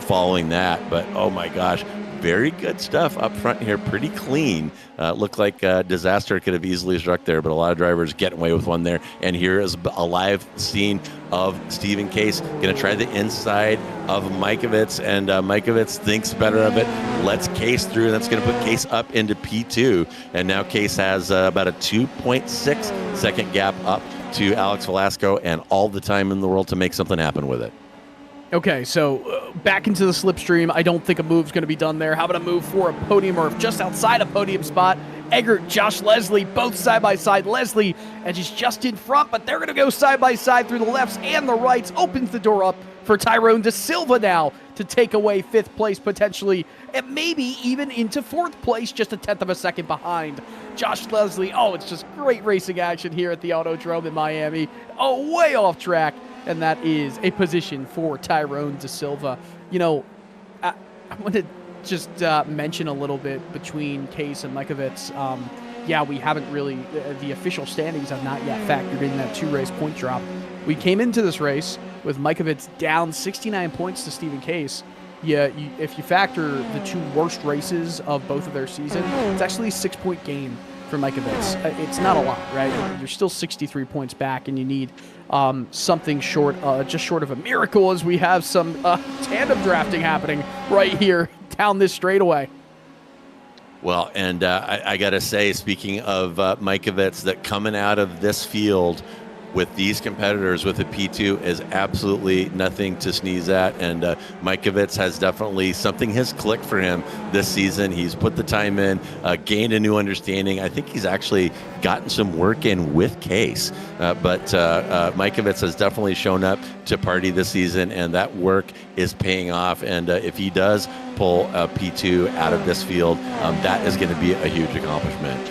following that. But oh my gosh, very good stuff up front here, pretty clean. Looked like disaster could have easily struck there, but a lot of drivers getting away with one there. And here is a live scene of Stephen Case going to try the inside of Mikovits, and Mikovits thinks better of it, lets Case through, and that's going to put Case up into P2. And now Case has about a 2.6 second gap up to Alex Velasco, and all the time in the world to make something happen with it. Okay, so back into the slipstream. I don't think a move's going to be done there. How about a move for a podium, or just outside a podium spot? Eggert, Josh Leslie, both side by side. Leslie, and she's just in front, but they're going to go side by side through the lefts and the rights. Opens the door up for Tyrone De Silva now to take away 5th place potentially, and maybe even into 4th place, just a 10th of a second behind. Josh Leslie, it's just great racing action here at the Autodrome in Miami. Way off track. And that is a position for Tyrone De Silva. You know, I want to just mention a little bit between Case and Mikovits. We haven't really, the official standings have not yet factored in that 2-race point drop. We came into this race with Mikovits down 69 points to Stephen Case. If you factor the 2 worst races of both of their season, it's actually a 6-point gain for Mikovits. It's not a lot, right? You're still 63 points back, and you need something short, just short of a miracle, as we have some tandem drafting happening right here down this straightaway. Well, and I got to say, speaking of Mikovits, that coming out of this field, with these competitors with a P2 is absolutely nothing to sneeze at. And Mikovits has definitely, something has clicked for him this season. He's put the time in, gained a new understanding. I think he's actually gotten some work in with Case. But Mikovits has definitely shown up to party this season, and that work is paying off. And if he does pull a P2 out of this field, that is going to be a huge accomplishment.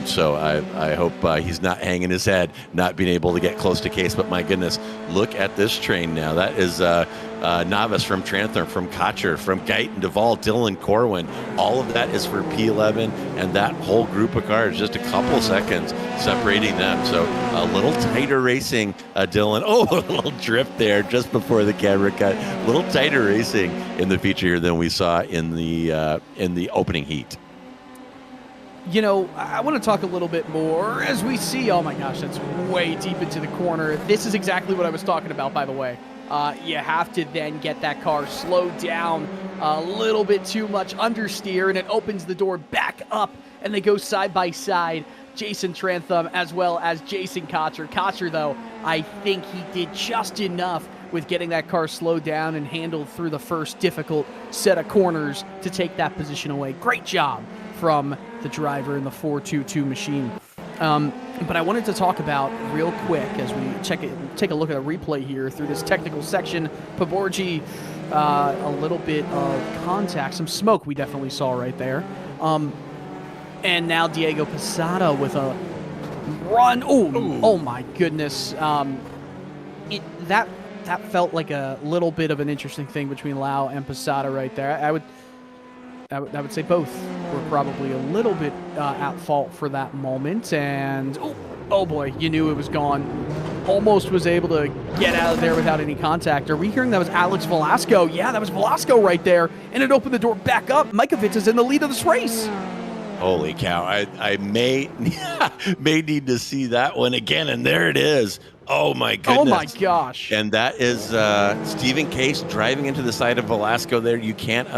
So I hope he's not hanging his head, not being able to get close to Case. But my goodness, look at this train now. That is Navas from Trantham, from Cotcher, from Guyton, Duvall, Dillon, Corwin. All of that is for P11, and that whole group of cars, just a couple seconds separating them. So a little tighter racing, Dillon. Oh, a little drift there just before the camera cut. A little tighter racing in the feature here than we saw in the opening heat. You know, I want to talk a little bit more as we see. Oh my gosh, that's way deep into the corner. This is exactly what I was talking about, by the way. You have to then get that car slowed down a little bit too much understeer, and it opens the door back up, and they go side by side. Jason Trantham as well as Jason Cotcher. Cotcher, though, I think he did just enough with getting that car slowed down and handled through the first difficult set of corners to take that position away. Great job from the driver in the 422 machine. But I wanted to talk about real quick as we take a look at a replay here through this technical section. Paborgi, a little bit of contact, some smoke we definitely saw right there. And now Diego Posada with a run. Oh my goodness. That felt like a little bit of an interesting thing between Lau and Posada right there. I would say both were probably a little bit at fault for that moment. And oh boy, you knew it was gone. Almost was able to get out of there without any contact. Are we hearing that was Alex Velasco? Yeah, that was Velasco right there. And it opened the door back up. Mikovits is in the lead of this race. Holy cow. I may need to see that one again. And there it is. Oh, my goodness. Oh, my gosh. And that is Stephen Case driving into the side of Velasco there. You can't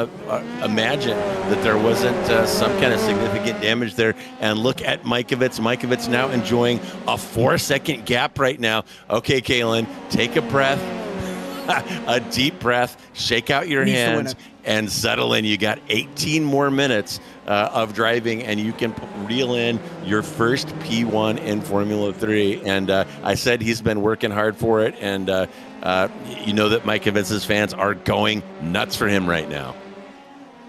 imagine that there wasn't some kind of significant damage there. And look at Mikovits. Mikovits now enjoying a 4-second gap right now. Okay, Kalen, take a breath, a deep breath, shake out your hands, and settle in. You got 18 more minutes of driving, and you can reel in your first P1 in Formula 3. And I said he's been working hard for it, and you know that Mikovits' fans are going nuts for him right now.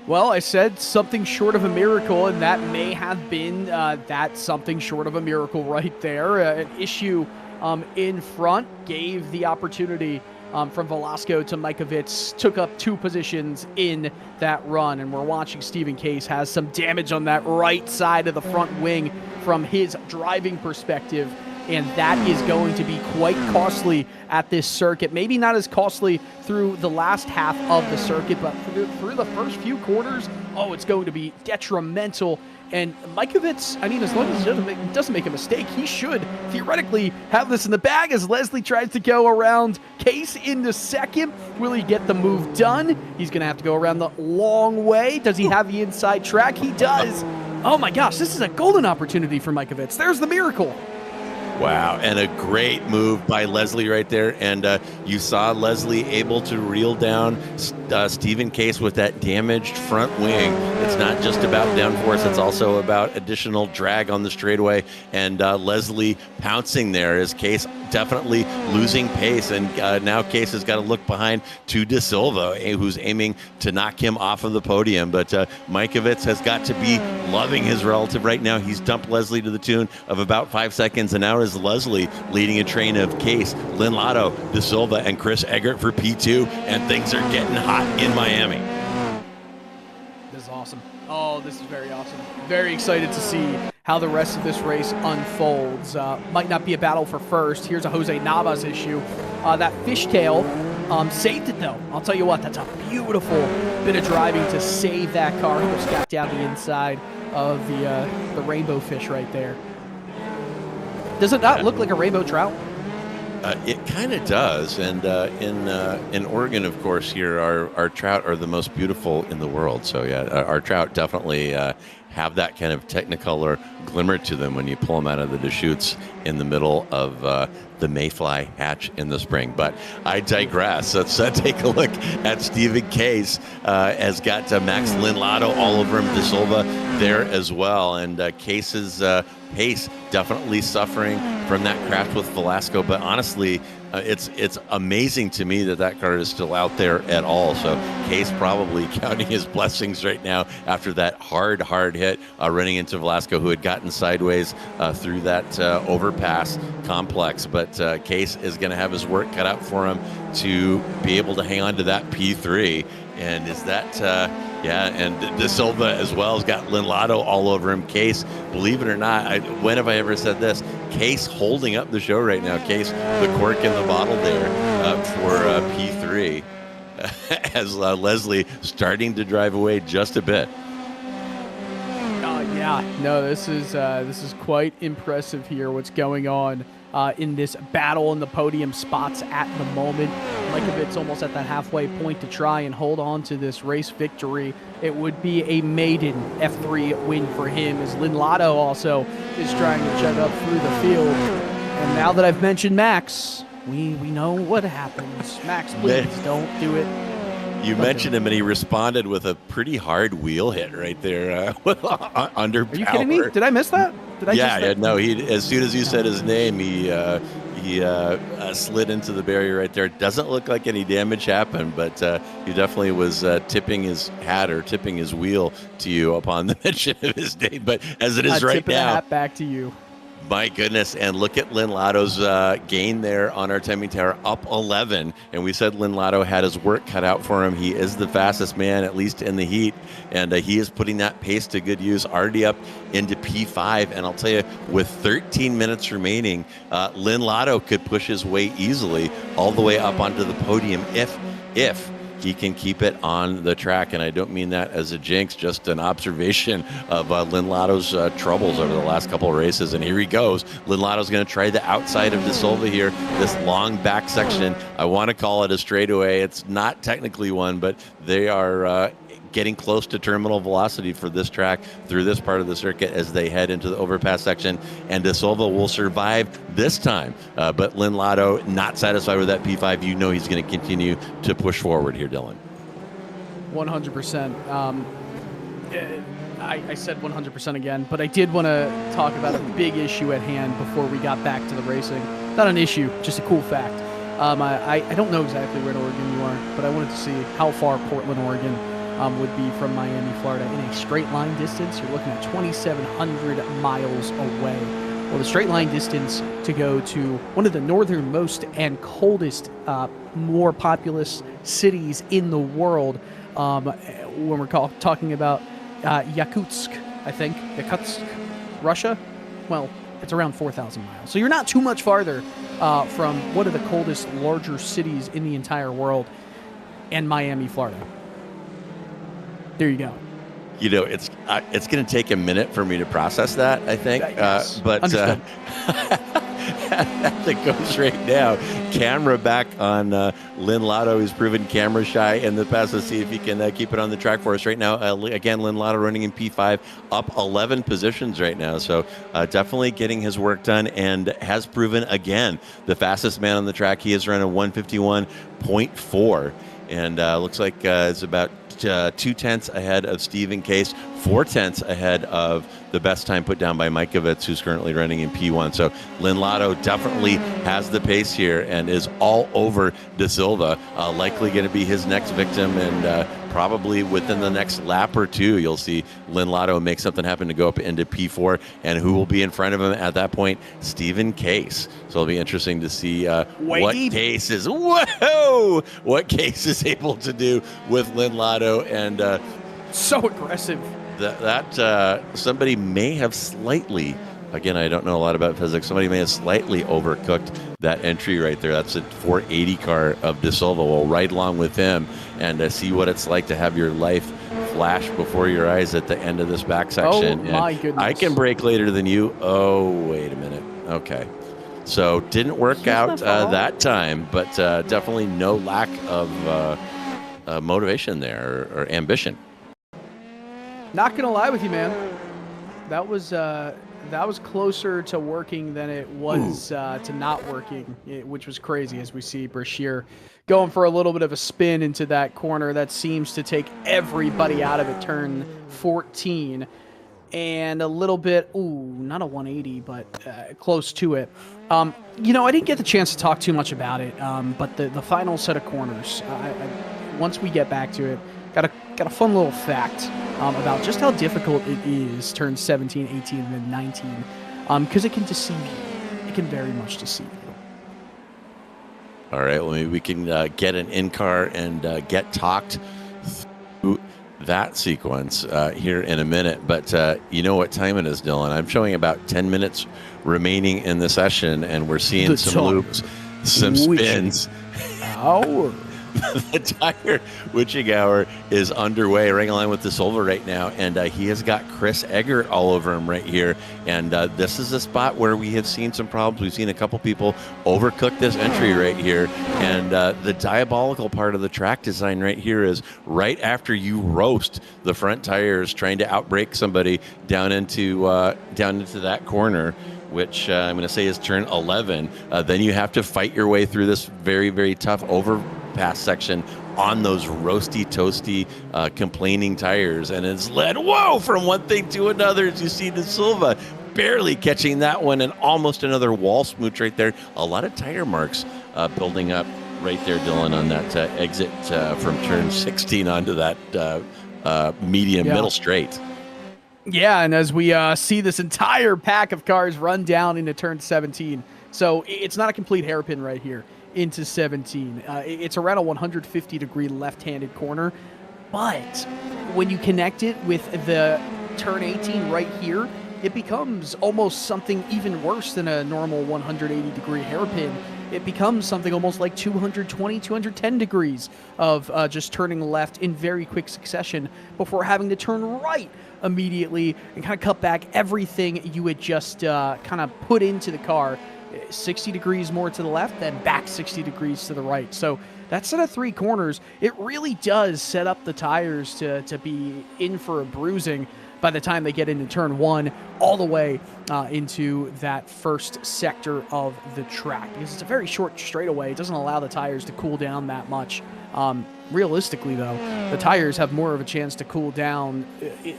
Well, I said something short of a miracle, and that may have been that something short of a miracle right there. An issue in front gave the opportunity from Velasco to Mikovits, took up 2 positions in that run, and we're watching Stephen Case has some damage on that right side of the front wing from his driving perspective, and that is going to be quite costly at this circuit. Maybe not as costly through the last half of the circuit, but through the first few quarters, it's going to be detrimental. And Mikovits, I mean, as long as he doesn't make a mistake, he should theoretically have this in the bag as Leslie tries to go around Case into second. Will he get the move done? He's going to have to go around the long way. Does he have the inside track? He does. Oh my gosh, this is a golden opportunity for Mikovits. There's the miracle. Wow, and a great move by Leslie right there. And you saw Leslie able to reel down Stephen Case with that damaged front wing. It's not just about downforce, it's also about additional drag on the straightaway. And Leslie pouncing there as Case definitely losing pace. And now Case has got to look behind to De Silva, who's aiming to knock him off of the podium. But Mikovits has got to be loving his relative right now. He's dumped Leslie to the tune of about 5 seconds, and now is Leslie leading a train of Case, Lynn Lotto, De Silva, and Chris Eggert for P2, and things are getting hot in Miami. This is awesome. Oh, this is very awesome. Very excited to see how the rest of this race unfolds. Might not be a battle for first. Here's a Jose Navas issue. That fishtail saved it, though. I'll tell you what, that's a beautiful bit of driving to save that car. He was got down the inside of the rainbow fish right there. Does it not look like a rainbow trout? It kind of does, and in Oregon, of course, here our trout are the most beautiful in the world. So yeah, our trout definitely have that kind of technicolor glimmer to them when you pull them out of the Deschutes in the middle of the mayfly hatch in the spring. But I digress. Let's take a look at Stephen Case. Has got Max Linlato all over him, De Silva there as well. And Case's pace definitely suffering from that crash with Velasco. But honestly, it's amazing to me that car is still out there at all. So Case probably counting his blessings right now after that hard hit running into Velasco, who had gotten sideways through that overpass complex. But Case is going to have his work cut out for him to be able to hang on to that P3. And is that, and De Silva as well has got Linlato all over him. Case, believe it or not, when have I ever said this? Case holding up the show right now. Case, the cork in the bottle there for P3 as Leslie starting to drive away just a bit. This is quite impressive here. What's going on in this battle in the podium spots at the moment. Mikovic's almost at that halfway point to try and hold on to this race victory. It would be a maiden F3 win for him, as Linlato also is trying to jump up through the field. And now that I've mentioned Max, we know what happens. Max, please don't do it. You mentioned him, and he responded with a pretty hard wheel hit right there under power. Are you kidding me? Did I miss that? He as soon as you said his name, he slid into the barrier right there. Doesn't look like any damage happened, but he definitely was tipping his hat or tipping his wheel to you upon the mention of his name. But as it is right tipping now, the hat back to you. My goodness, and look at Linlato's gain there on our timing tower, up 11. And we said Linlato had his work cut out for him. He is the fastest man, at least in the heat, and he is putting that pace to good use, already up into P5. And I'll tell you, with 13 minutes remaining, Linlato could push his way easily all the way up onto the podium if he can keep it on the track. And I don't mean that as a jinx, just an observation of Linlato's troubles over the last couple of races. And here he goes. Linlato's going to try the outside of De Silva here, this long back section. I want to call it a straightaway. It's not technically one, but they are getting close to terminal velocity for this track through this part of the circuit as they head into the overpass section. And De Silva will survive this time. But Linlato not satisfied with that P5. You know he's going to continue to push forward here, Dylan. 100%. I said 100% again, but I did want to talk about a big issue at hand before we got back to the racing. Not an issue, just a cool fact. I don't know exactly where in Oregon you are, but I wanted to see how far Portland, Oregon would be from Miami, Florida. In a straight line distance, you're looking at 2,700 miles away. Well, the straight line distance to go to one of the northernmost and coldest, more populous cities in the world, when we're talking about Yakutsk, I think, Russia, well, it's around 4,000 miles. So you're not too much farther from one of the coldest, larger cities in the entire world, and Miami, Florida. There you go. You know, it's going to take a minute for me to process that, I think. Yes. But as it goes right now, camera back on Linlato. He's proven camera shy in the past. Let's see if he can keep it on the track for us right now. Again, Linlato running in P5, up 11 positions right now. So definitely getting his work done, and has proven again the fastest man on the track. He is running 151.4, and looks like it's about 2/10 ahead of Stephen Case, 4/10 ahead of the best time put down by Mikovits, who's currently running in P1. So Linlato definitely has the pace here and is all over De Silva. Likely going to be his next victim, and probably within the next lap or two, you'll see Linlato make something happen to go up into P4. And who will be in front of him at that point? Stephen Case. So it'll be interesting to see what Case is. Whoa! What Case is able to do with Linlato, and so aggressive. That somebody may have slightly, again, I don't know a lot about physics, somebody may have slightly overcooked that entry right there. That's a 480 car of De Silva. We'll ride along with him and see what it's like to have your life flash before your eyes at the end of this back section. Oh, my goodness. I can brake later than you. Oh, wait a minute. Okay. So didn't work out that time, but definitely no lack of motivation there or ambition. Not going to lie with you, man. That was closer to working than it was to not working, which was crazy, as we see Brashear going for a little bit of a spin into that corner that seems to take everybody out of it. Turn 14. And a little bit, not a 180, but close to it. I didn't get the chance to talk too much about it, but the final set of corners, once we get back to it, got a fun little fact about just how difficult it is, turn 17, 18, and then 19, because it can deceive you. It can very much deceive you. All right, well, maybe we can get an in-car and get talked through that sequence here in a minute. But you know what time it is, Dylan? I'm showing about 10 minutes remaining in the session, and we're seeing some loops, some spins. The tire witching hour is underway, right in line with the Silva right now, and he has got Chris Eggert all over him right here. And this is a spot where we have seen some problems. We've seen a couple people overcook this entry right here, and the diabolical part of the track design right here is right after you roast the front tires trying to outbrake somebody down into that corner, which I'm going to say is turn 11. Then you have to fight your way through this very, very tough overpass section on those roasty, toasty, complaining tires. And it's led, from one thing to another, as you see De Silva barely catching that one, and almost another wall smooch right there. A lot of tire marks building up right there, Dylan, on that exit from turn 16 onto that medium middle straight. Yeah, and as we see this entire pack of cars run down into turn 17, so it's not a complete hairpin right here into 17. It's around a 150-degree left-handed corner, but when you connect it with the turn 18 right here, it becomes almost something even worse than a normal 180-degree hairpin. It becomes something almost like 220, 210 degrees of just turning left in very quick succession before having to turn right immediately and kind of cut back everything you had just kind of put into the car 60 degrees more to the left, then back 60 degrees to the right. So that set of three corners, it really does set up the tires to be in for a bruising by the time they get into turn one, all the way into that first sector of the track. Because it's a very short straightaway. It doesn't allow the tires to cool down that much. Realistically, though, the tires have more of a chance to cool down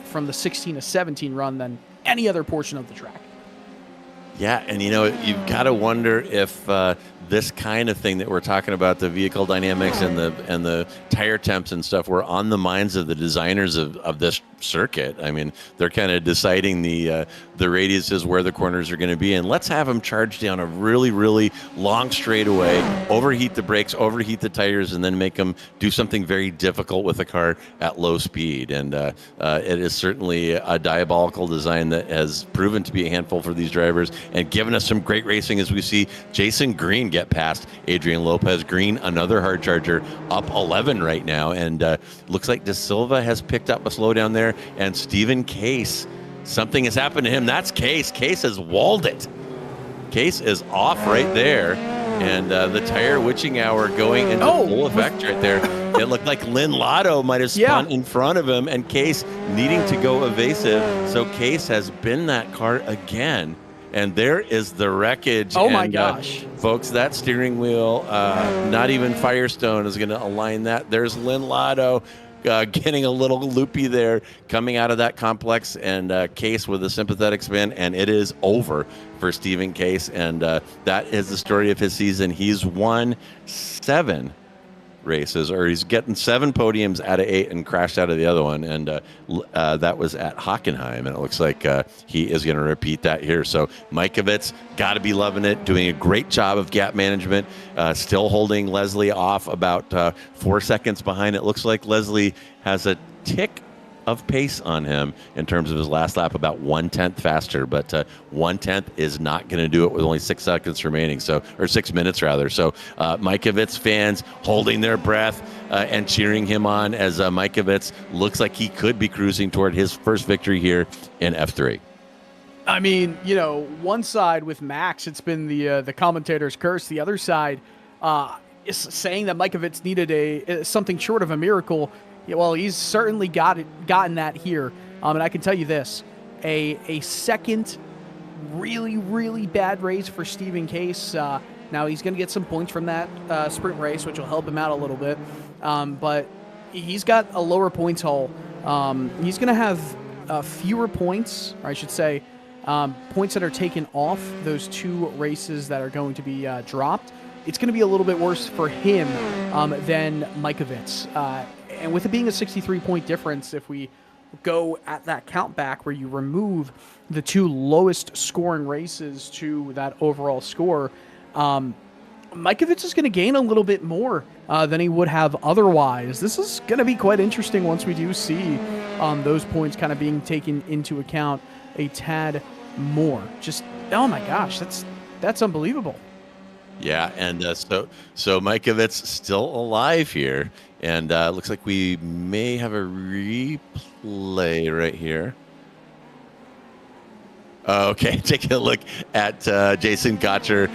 from the 16 to 17 run than any other portion of the track. Yeah, and you've got to wonder if this kind of thing that we're talking about, the vehicle dynamics and the tire temps and stuff, were on the minds of the designers of this circuit. I mean, they're kind of deciding the radiuses where the corners are going to be, and let's have them charge down a really, really long straightaway, overheat the brakes, overheat the tires, and then make them do something very difficult with the car at low speed. And it is certainly a diabolical design that has proven to be a handful for these drivers and given us some great racing, as we see Jason Green get past Adrian Lopez. Green, another hard charger, up 11 right now, and looks like De Silva has picked up a slowdown there, and Stephen Case, something has happened to him. That's Case. Case has walled it. Case is off right there, and the tire witching hour going into full effect right there. It looked like Lynn Lotto might have spun in front of him, and Case needing to go evasive. So Case has been that car again. And there is the wreckage. Oh, my gosh. Folks, that steering wheel, not even Firestone is going to align that. There's Lynn Lotto getting a little loopy there, coming out of that complex, and Case with a sympathetic spin, and it is over for Stephen Case. And that is the story of his season. He's won 7 races, or he's getting 7 podiums out of 8 and crashed out of the other one, and that was at Hockenheim, and it looks like he is going to repeat that here. So Mikovits got to be loving it, doing a great job of gap management, still holding Leslie off about 4 seconds behind. It looks like Leslie has a tick of pace on him in terms of his last lap, about 1/10 faster, but 1/10 is not going to do it with only 6 seconds remaining, or 6 minutes rather. So Mikovits fans holding their breath and cheering him on, as Mikovits looks like he could be cruising toward his first victory here in F3. I mean, one side with Max, it's been the commentator's curse. The other side is saying that Mikovits needed something short of a miracle. Yeah, well, he's certainly gotten that here. And I can tell you this, a second really, really bad race for Stephen Case. Now he's going to get some points from that sprint race, which will help him out a little bit. But he's got a lower points haul. He's going to have fewer points, or I should say, points that are taken off those 2 races that are going to be dropped. It's going to be a little bit worse for him than Mikovits. And with it being a 63-point difference, if we go at that count back where you remove the 2 lowest scoring races to that overall score, Mikovits is going to gain a little bit more than he would have otherwise. This is going to be quite interesting once we do see those points kind of being taken into account a tad more. Just, oh my gosh, that's unbelievable. Yeah, and so Mikovits still alive here, and looks like we may have a replay right here. Okay, taking a look at Jason Cotcher,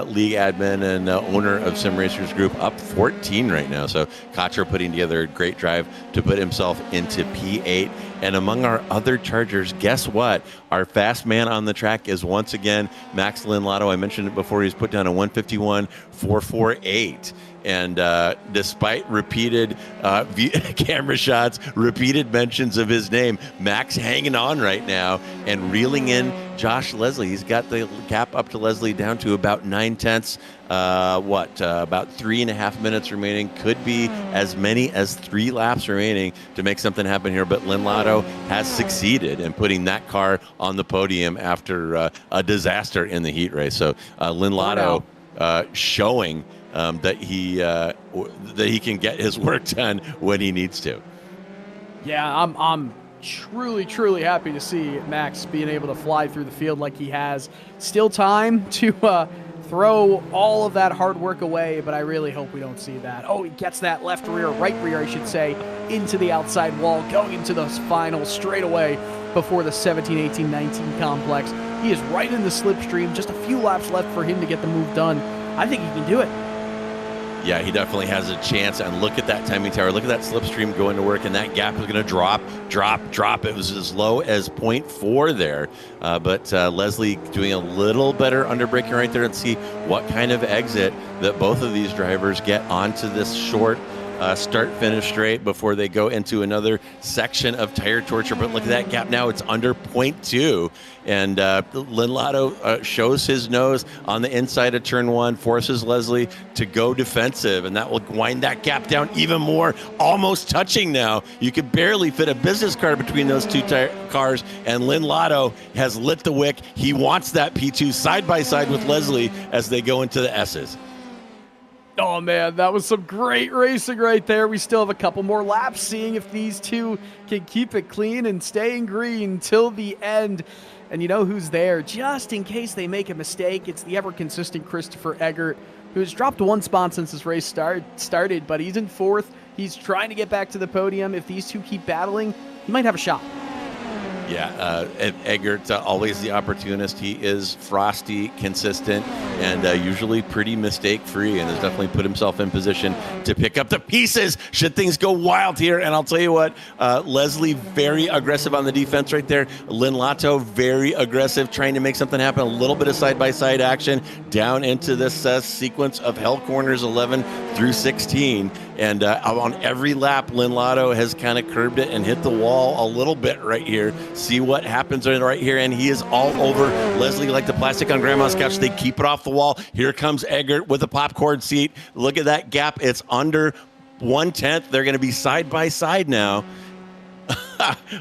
league admin and owner of Sim Racers Group, up 14 right now. So Cotcher putting together a great drive to put himself into P8. And among our other Chargers, guess what? Our fast man on the track is once again Max Lynn-Lotto. I mentioned it before. He's put down a 151.448. And despite repeated camera shots, repeated mentions of his name, Max hanging on right now and reeling in Josh Leslie. He's got the gap up to Leslie down to about 9/10. About 3.5 minutes remaining. Could be as many as 3 laps remaining to make something happen here. But Lynn-Lotto has succeeded in putting that car on the podium after a disaster in the heat race. So Lynn-Lotto showing that he can get his work done when he needs to. Yeah, I'm truly happy to see Max being able to fly through the field like he has. Still time to throw all of that hard work away, but I really hope we don't see that. Oh, he gets that right rear, I should say, into the outside wall, going into the final straightaway before the 17, 18, 19 complex. He is right in the slipstream. Just a few laps left for him to get the move done. I think he can do it. Yeah, he definitely has a chance. And look at that timing tower. Look at that slipstream going to work, and that gap is going to drop. It was as low as 0.4 there. But Leslie doing a little better underbraking right there, and see what kind of exit that both of these drivers get onto this short start-finish straight before they go into another section of tire torture. But look at that gap now. It's under 0.2. And Lynn-Lotto shows his nose on the inside of turn 1, forces Leslie to go defensive, and that will wind that gap down even more, almost touching now. You could barely fit a business car between those 2 cars, and Lynn-Lotto has lit the wick. He wants that P2 side by side with Leslie as they go into the S's. Oh, man, that was some great racing right there. We still have a couple more laps, seeing if these 2 can keep it clean and stay in green till the end. And you know who's there? Just in case they make a mistake, it's the ever-consistent Christopher Eggert, who's dropped 1 spot since this race started, but he's in 4th. He's trying to get back to the podium. If these 2 keep battling, he might have a shot. Yeah, Eggert, always the opportunist. He is frosty, consistent, and usually pretty mistake-free, and has definitely put himself in position to pick up the pieces should things go wild here. And I'll tell you what, Leslie very aggressive on the defense right there. Lynn-Lotto very aggressive, trying to make something happen. A little bit of side-by-side action down into this sequence of hell corners 11 through 16. And on every lap, Lynn-Lotto has kind of curbed it and hit the wall a little bit right here. See what happens right here, and he is all over Leslie like the plastic on Grandma's couch. They keep it off the wall. Here comes Eggert with a popcorn seat. Look at that gap. It's under 1/10. They're going to be side by side now.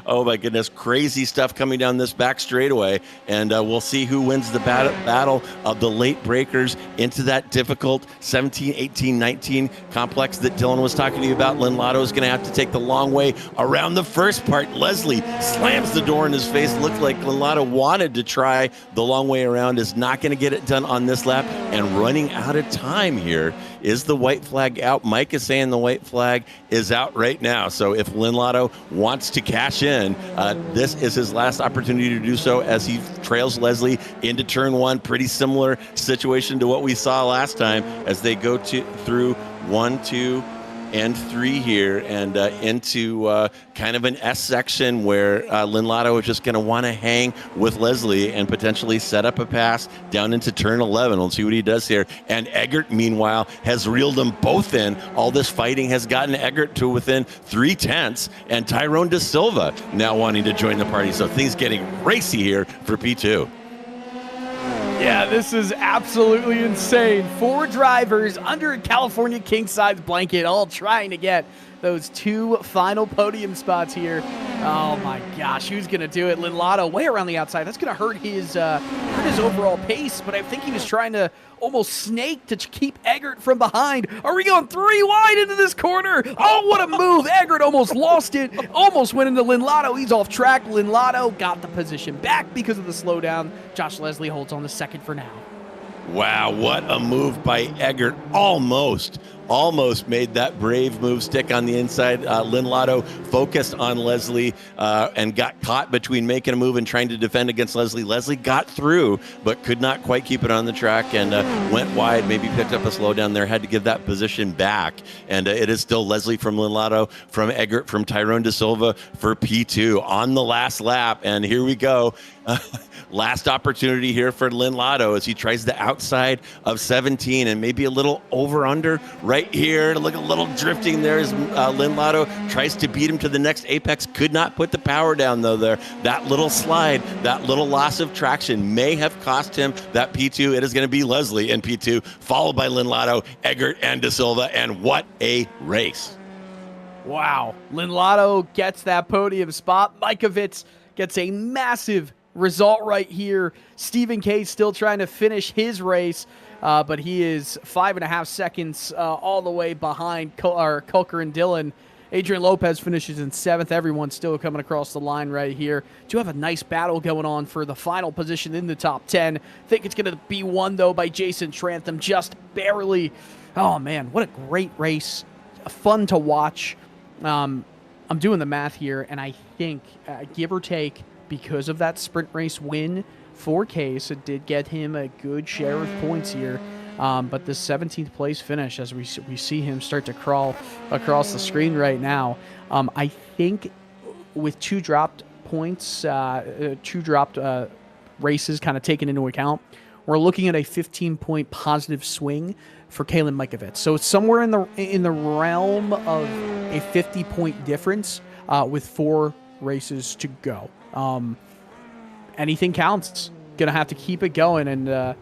Oh my goodness, crazy stuff coming down this back straightaway, and we'll see who wins the battle of the late breakers into that difficult 17, 18, 19 complex that Dylan was talking to you about. Lynn-Lotto is going to have to take the long way around the first part. Leslie slams the door in his face. Looked like Lynn-Lotto wanted to try the long way around, is not going to get it done on this lap, and running out of time here. Is the white flag out? Mike is saying the white flag is out right now. So if Lynn-Lotto wants to cash in, this is his last opportunity to do so as he trails Leslie into turn 1. Pretty similar situation to what we saw last time as they go through 1, 2, and 3 here, and into kind of an S section where Lynn Lotto is just going to want to hang with Leslie and potentially set up a pass down into turn 11. We'll see what he does here. And Eggert, meanwhile, has reeled them both in. All this fighting has gotten Eggert to within 3/10, and Tyrone De Silva now wanting to join the party. So things getting racy here for P2. Yeah, this is absolutely insane. 4 drivers under a California king-size blanket, all trying to get those 2 final podium spots here. Oh my gosh, who's gonna do it? Lynn Lotto way around the outside. That's gonna hurt his overall pace, but I think he was trying to almost snake to keep Eggert from behind. Are we going 3 wide into this corner? Oh, what a move. Eggert almost lost it. Almost went into Lynn Lotto. He's off track. Lynn Lotto got the position back because of the slowdown. Josh Leslie holds on to second for now. Wow, what a move by Eggert. Almost made that brave move stick on the inside. Lynn Lotto focused on Leslie and got caught between making a move and trying to defend against Leslie. Leslie got through, but could not quite keep it on the track and went wide, maybe picked up a slowdown there, had to give that position back. And it is still Leslie from Lynn Lotto, from Eggert, from Tyrone De Silva for P2 on the last lap. And here we go. Last opportunity here for Lynn Lotto as he tries the outside of 17 and maybe a little over-under right here. Look, a little drifting there as Lynn Lotto tries to beat him to the next apex. Could not put the power down, though, there. That little slide, that little loss of traction may have cost him that P2. It is going to be Leslie in P2, followed by Lynn Lotto, Eggert, and De Silva. And what a race. Wow. Lynn Lotto gets that podium spot. Mikovits gets a massive result right here. Stephen K still trying to finish his race, but he is 5.5 seconds all the way behind Kulker and Dillon. Adrian Lopez finishes in 7th. Everyone's still coming across the line right here. Do have a nice battle going on for the final position in the top 10. Think it's going to be won, though, by Jason Trantham, just barely. Oh, man, what a great race. Fun to watch. I'm doing the math here, and I think, give or take, because of that sprint race win for Case, it did get him a good share of points here. But the 17th place finish, as we see him start to crawl across the screen right now, I think with 2 dropped points, 2 dropped races kind of taken into account, we're looking at a 15-point positive swing for Kalen Mikovits. So it's somewhere in the realm of a 50-point difference with 4 races to go. Anything counts. Gonna have to keep it going, and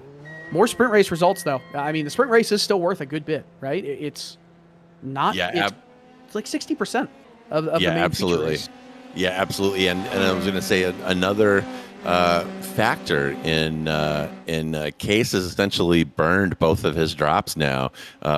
more sprint race results, though. I mean, the sprint race is still worth a good bit, right? It's not. Yeah, it's like 60% of the main absolutely. Race. Yeah, absolutely. And I was gonna say another factor in Case has essentially burned both of his drops now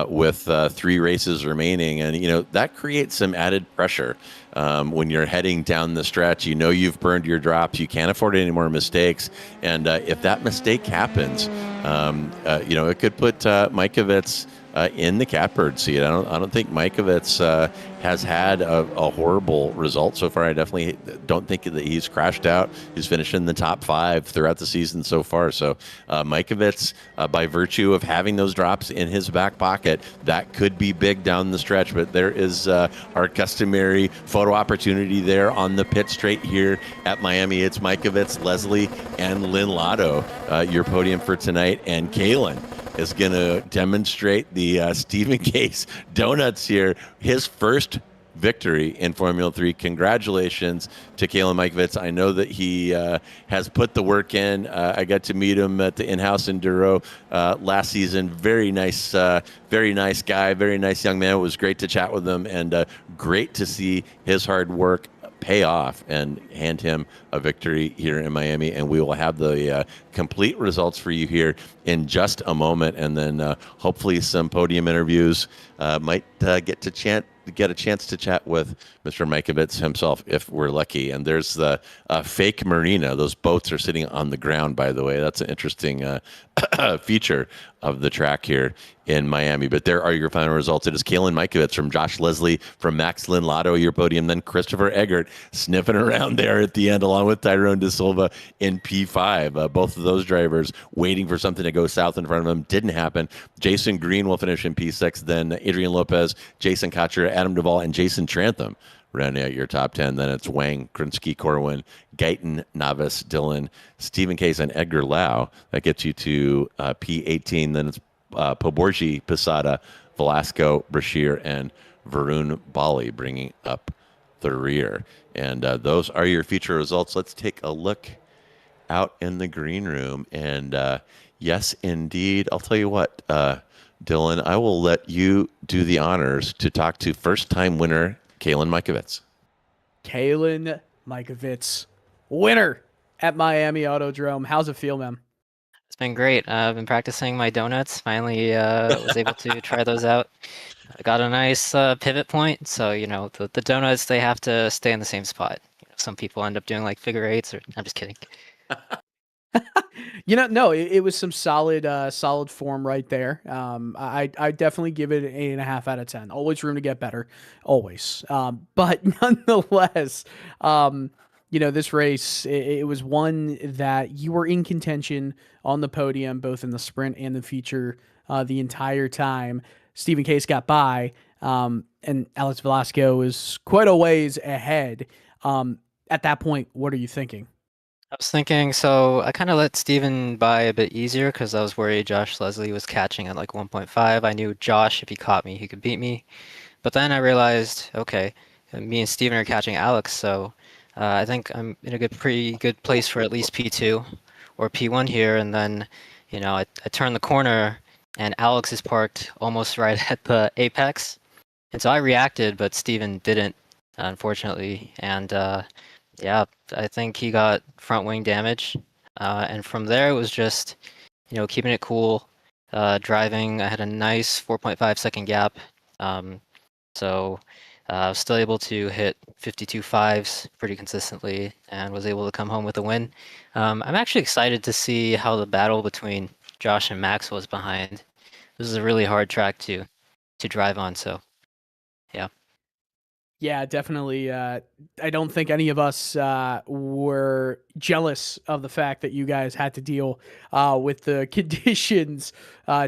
with 3 races remaining, and that creates some added pressure when you're heading down the stretch. You've burned your drops, you can't afford any more mistakes, and if that mistake happens, it could put Mikovits in the catbird seat. I don't think Mikovits has had a horrible result so far. I definitely don't think that he's crashed out. He's finished in the top 5 throughout the season so far. So Mikovits, by virtue of having those drops in his back pocket, that could be big down the stretch. But there is our customary photo opportunity there on the pit straight here at Miami. It's Mikovits, Leslie, and Lynn Lotto, your podium for tonight. And Kalen is going to demonstrate the Stephen Case donuts here. His first victory in Formula 3. Congratulations to Kalen Mikovits. I know that he has put the work in. I got to meet him at the in-house Enduro last season. Very nice guy, very nice young man. It was great to chat with him, and great to see his hard work pay off and hand him a victory here in Miami. And we will have the complete results for you here in just a moment, and then hopefully some podium interviews. Might get to get a chance to chat with Mr. Mikovits himself if we're lucky. And there's the fake marina. Those boats are sitting on the ground, by the way. That's an interesting feature of the track here in Miami. But there are your final results. It is Kalen Mikovits from Josh Leslie from Max Lynn-Lotto, your podium. Then Christopher Eggert sniffing around there at the end, along with Tyrone De Silva in P5. Both of those drivers waiting for something to go south in front of them. Didn't happen. Jason Green will finish in P6. Then Adrian Lopez, Jason Cotcher, Adam Duvall, and Jason Trantham rounding out your top 10. Then it's Wang, Krinsky, Corwin, Guyton, Navas, Dillon, Stephen Case, and Edgar Lau. That gets you to P18. Then it's Poborji, Posada, Velasco, Brashear, and Varun Bali bringing up the rear. And those are your feature results. Let's take a look out in the green room. And yes, indeed, I'll tell you what, Dylan, I will let you do the honors to talk to first-time winner Kalen Mikovits. Kalen Mikovits, winner at Miami Autodrome. How's it feel, man? It's been great. I've been practicing my donuts. Finally was able to try those out. I got a nice pivot point. So, the donuts, they have to stay in the same spot. Some people end up doing like figure eights, or I'm just kidding. No, it was some solid form right there. I definitely give it an 8.5 out of 10. Always room to get better, always. But nonetheless, this race, it was one that you were in contention on the podium, both in the sprint and the feature, the entire time. Stephen Case got by, and Alex Velasco was quite a ways ahead. At that point, what are you thinking? I was thinking, so I kind of let Steven by a bit easier because I was worried Josh Leslie was catching at like 1.5. I knew Josh, if he caught me, he could beat me. But then I realized, okay, me and Steven are catching Alex, so I think I'm in a pretty good place for at least P2 or P1 here. And then, I turn the corner and Alex is parked almost right at the apex. And so I reacted, but Steven didn't, unfortunately. And yeah, I think he got front wing damage. And from there, it was just, keeping it cool, driving. I had a nice 4.5 second gap. So I was still able to hit 52 fives pretty consistently and was able to come home with a win. I'm actually excited to see how the battle between Josh and Max was behind. This is a really hard track to drive on, so yeah. Yeah, definitely. I don't think any of us were jealous of the fact that you guys had to deal with the conditions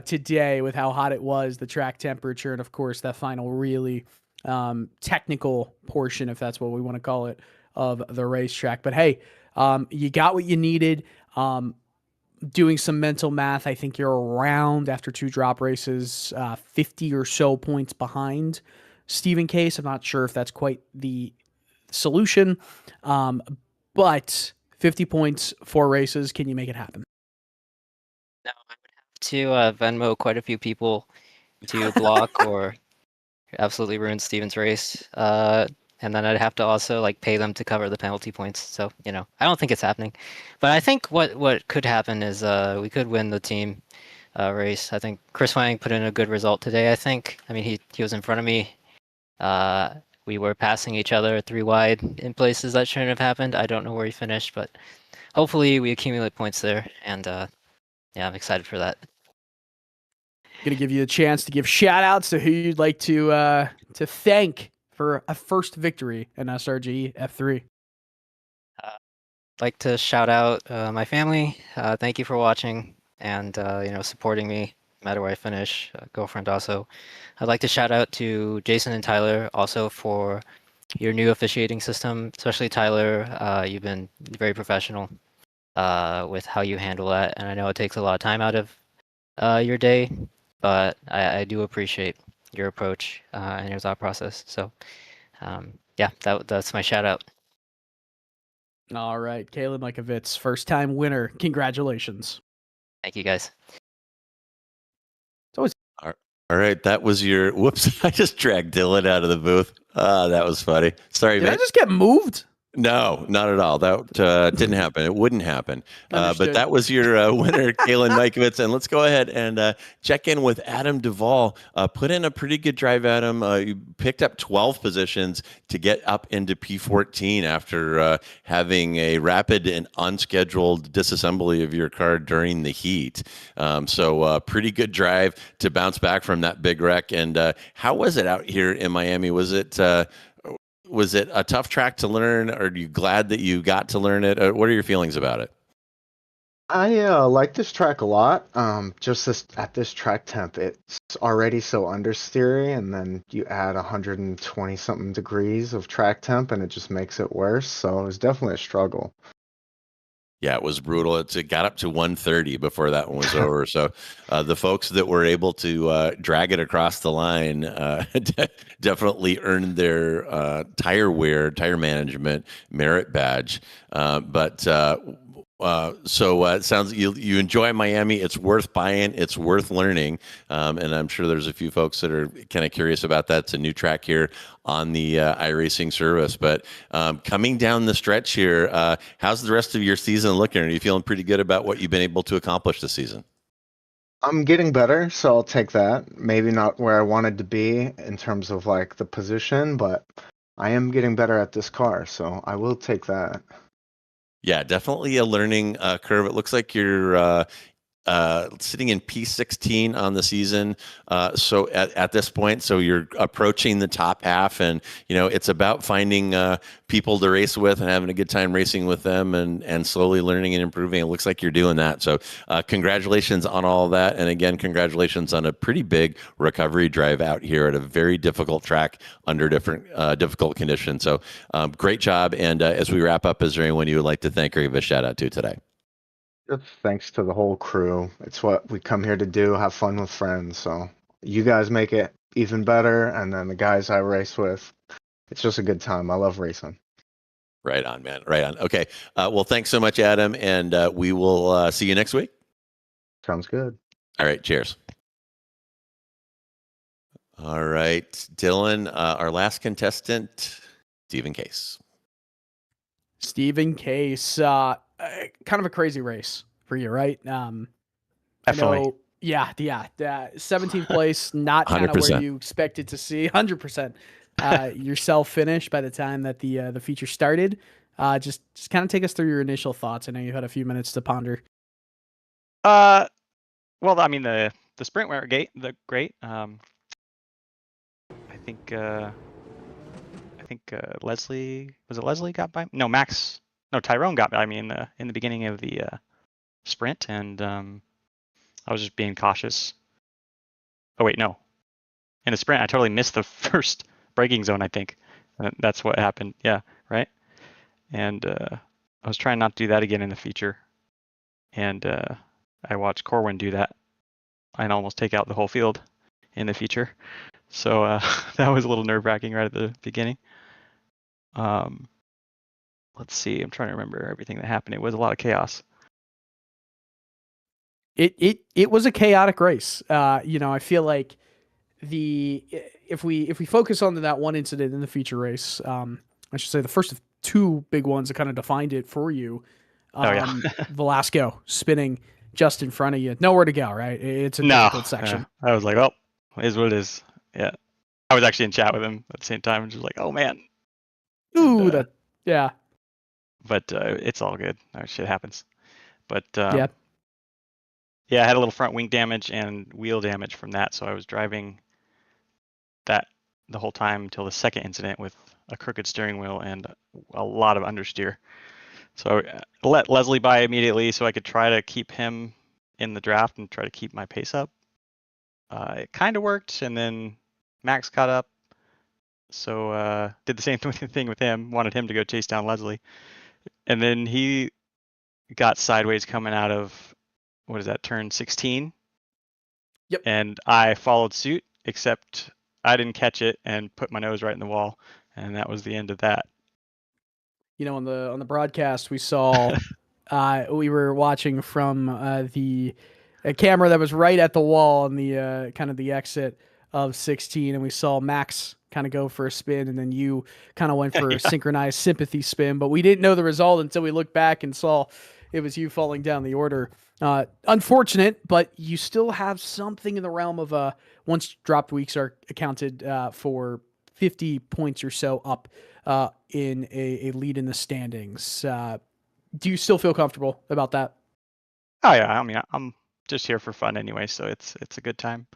today, with how hot it was, the track temperature, and of course that final really technical portion, if that's what we want to call it, of the racetrack. But hey, you got what you needed. Doing some mental math, I think you're around, after 2 drop races, 50 or so points behind Stephen Case. I'm not sure if that's quite the solution, but 50 points, 4 races. Can you make it happen? No, I would have to Venmo quite a few people to block or absolutely ruin Steven's race. And then I'd have to also pay them to cover the penalty points. So, I don't think it's happening. But I think what could happen is we could win the team race. I think Chris Wang put in a good result today, I think. I mean, he was in front of me. We were passing each other 3 wide in places that shouldn't have happened. I don't know where he finished, but hopefully we accumulate points there. And yeah, I'm excited for that. Going to give you a chance to give shout outs to who you'd like to thank for a first victory in SRG F3. I'd like to shout out my family. Thank you for watching and supporting me no matter where I finish. Girlfriend also. I'd like to shout out to Jason and Tyler also for your new officiating system, especially Tyler. You've been very professional with how you handle that, and I know it takes a lot of time out of your day, but I do appreciate your approach and your thought process. So yeah, that's my shout out. All right, Kalen Mikovits, first time winner. Congratulations. Thank you, guys. It's always all right, that was your whoops. I just dragged Dylan out of the booth. That was funny. Sorry, Did man. I just get moved? No, not at all. That didn't happen. It wouldn't happen. But Understood. that was your winner, Kalen Mikovits. And let's go ahead and check in with Adam Duvall. Put in a pretty good drive, Adam. You picked up 12 positions to get up into P14 after having a rapid and unscheduled disassembly of your car during the heat. So pretty good drive to bounce back from that big wreck. And how was it out here in Miami? Was it a tough track to learn? Or are you glad that you got to learn it? What are your feelings about it? I like this track a lot. Just at this track temp, it's already so understeery, and then you add 120 something degrees of track temp, and it just makes it worse. So it was definitely a struggle. Yeah, it was brutal. It got up to 130 before that one was over. So the folks that were able to drag it across the line definitely earned their tire management merit badge. So it sounds you enjoy Miami. It's worth buying. It's worth learning. And I'm sure there's a few folks that are kind of curious about that. It's a new track here on the iRacing service. But coming down the stretch here, how's the rest of your season looking? Are you feeling pretty good about what you've been able to accomplish this season? I'm getting better, so I'll take that. Maybe not where I wanted to be in terms of like the position, but I am getting better at this car, so I will take that. Yeah, definitely a learning curve. It looks like you're sitting in P16 on the season. So at this point, so you're approaching the top half, and it's about finding people to race with and having a good time racing with them, and slowly learning and improving. It looks like you're doing that. So congratulations on all of that, and again, congratulations on a pretty big recovery drive out here at a very difficult track under different difficult conditions. So great job. And as we wrap up, is there anyone you would like to thank or give a shout out to today? Just thanks to the whole crew. It's what we come here to do, have fun with friends. So you guys make it even better, and then the guys I race with, it's just a good time. I love racing. Right on, man. Right on. Okay. Well, thanks so much, Adam, and we will see you next week. Sounds good. All right. Cheers. All right, Dylan, our last contestant, Stephen Case. Stephen Case, kind of a crazy race for you, right? Definitely. I know, yeah. 17th place, not kind of 100%. where you expected to see. 100%. Yourself finished by the time that the feature started. Just kind of take us through your initial thoughts. I know you had a few minutes to ponder. Well, I mean the sprint went great. I think Leslie, was it Leslie got by? No, Tyrone got by me in the beginning of the sprint, and I was just being cautious. Oh wait, no. In the sprint, I totally missed the first braking zone, I think. That's what happened. Yeah, right? And I was trying not to do that again in the feature. And I watched Corwin do that and almost take out the whole field in the feature. So that was a little nerve-wracking right at the beginning. Let's see. I'm trying to remember everything that happened. It was a lot of chaos. It was a chaotic race. I feel like if we focus on that one incident in the feature race, I should say the first of two big ones that kind of defined it for you. Velasco spinning just in front of you, nowhere to go. Right? It's a difficult section. I was like, oh, it is what it is. Yeah. I was actually in chat with him at the same time, and just like, oh man. Ooh, yeah. But it's all good. Shit happens. But yeah, I had a little front wing damage and wheel damage from that, so I was driving that the whole time until the second incident with a crooked steering wheel and a lot of understeer. So I let Leslie by immediately so I could try to keep him in the draft and try to keep my pace up. It kind of worked, and then Max caught up. So did the same thing with him, wanted him to go chase down Leslie. And then he got sideways coming out of, what is that, turn 16? Yep. And I followed suit, except I didn't catch it and put my nose right in the wall. And that was the end of that. On the broadcast, we saw, we were watching from the camera that was right at the wall on the kind of the exit. of 16, and we saw Max kind of go for a spin, and then you kind of went for a synchronized sympathy spin, but we didn't know the result until we looked back and saw it was you falling down the order. Unfortunate, but you still have something in the realm of once dropped weeks are accounted for 50 points or so up in a lead in the standings. Do you still feel comfortable about that? Oh yeah, I mean, I'm just here for fun anyway, so it's a good time,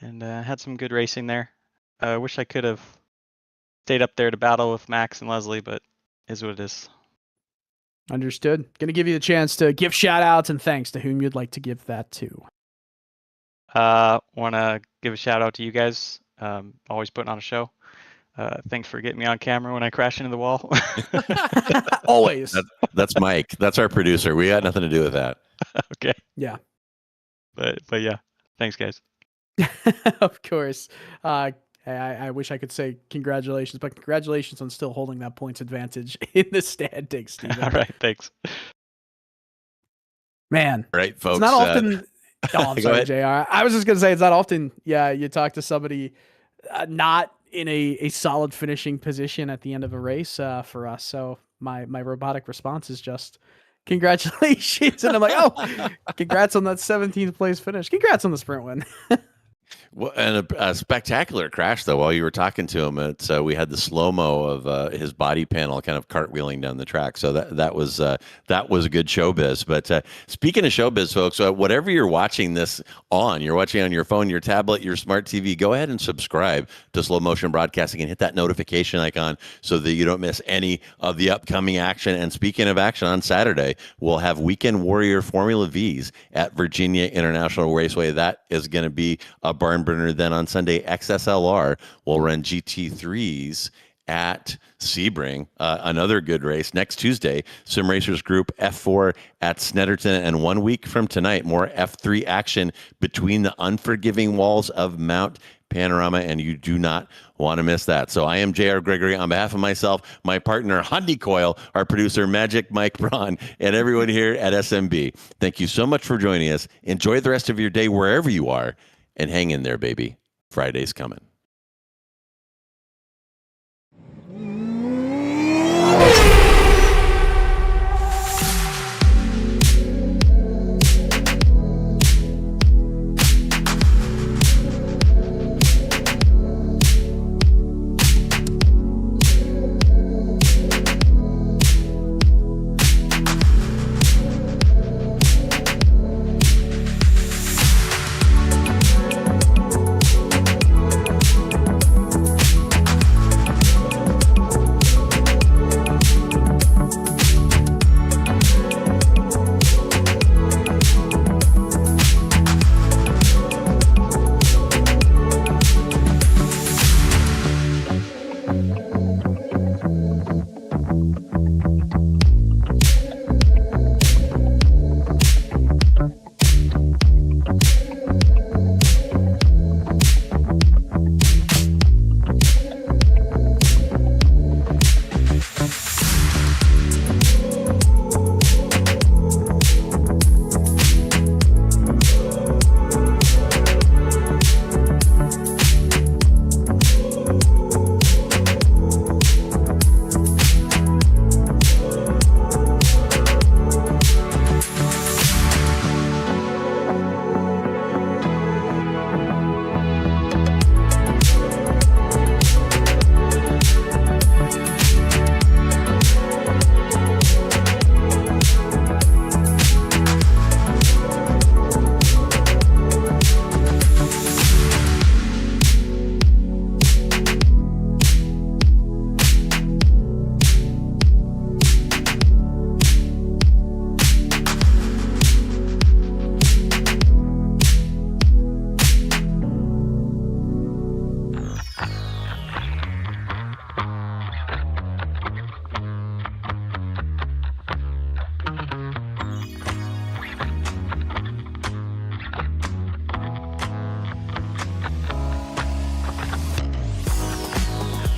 and had some good racing there. I wish I could have stayed up there to battle with Max and Leslie, but is what it is. Understood. Going to give you the chance to give shout outs and thanks to whom you'd like to give that to. Want to give a shout out to you guys. Always putting on a show. Thanks for getting me on camera when I crash into the wall. Always. That's Mike. That's our producer. We got nothing to do with that. Okay. Yeah. But yeah, thanks guys. Of course. I wish I could say congratulations, but congratulations on still holding that points advantage in the standings, Steven. All right, thanks. Man. Right, folks. It's not often. I'm sorry, ahead. JR. I was just going to say it's not often, you talk to somebody not in a solid finishing position at the end of a race for us. So my robotic response is just congratulations. And I'm like, oh, congrats on that 17th place finish. Congrats on the sprint win. Well, and a spectacular crash, though. While you were talking to him, we had the slow mo of his body panel kind of cartwheeling down the track. So that was good showbiz. But speaking of showbiz, folks, whatever you're watching this on, you're watching on your phone, your tablet, your smart TV, go ahead and subscribe to Slow Motion Broadcasting and hit that notification icon so that you don't miss any of the upcoming action. And speaking of action, on Saturday, we'll have Weekend Warrior Formula Vs at Virginia International Raceway. That is going to be a barn burner. Then on Sunday, XSLR will run GT3s at Sebring, another good race. Next Tuesday, Sim Racers Group F4 at Snetterton, and 1 week from tonight, more F3 action between the unforgiving walls of Mount Panorama, and you do not want to miss that. So I am J.R. Gregory. On behalf of myself, my partner, Hundy Coyle, our producer, Magic Mike Braun, and everyone here at SMB, thank you so much for joining us. Enjoy the rest of your day wherever you are, and hang in there, baby. Friday's coming.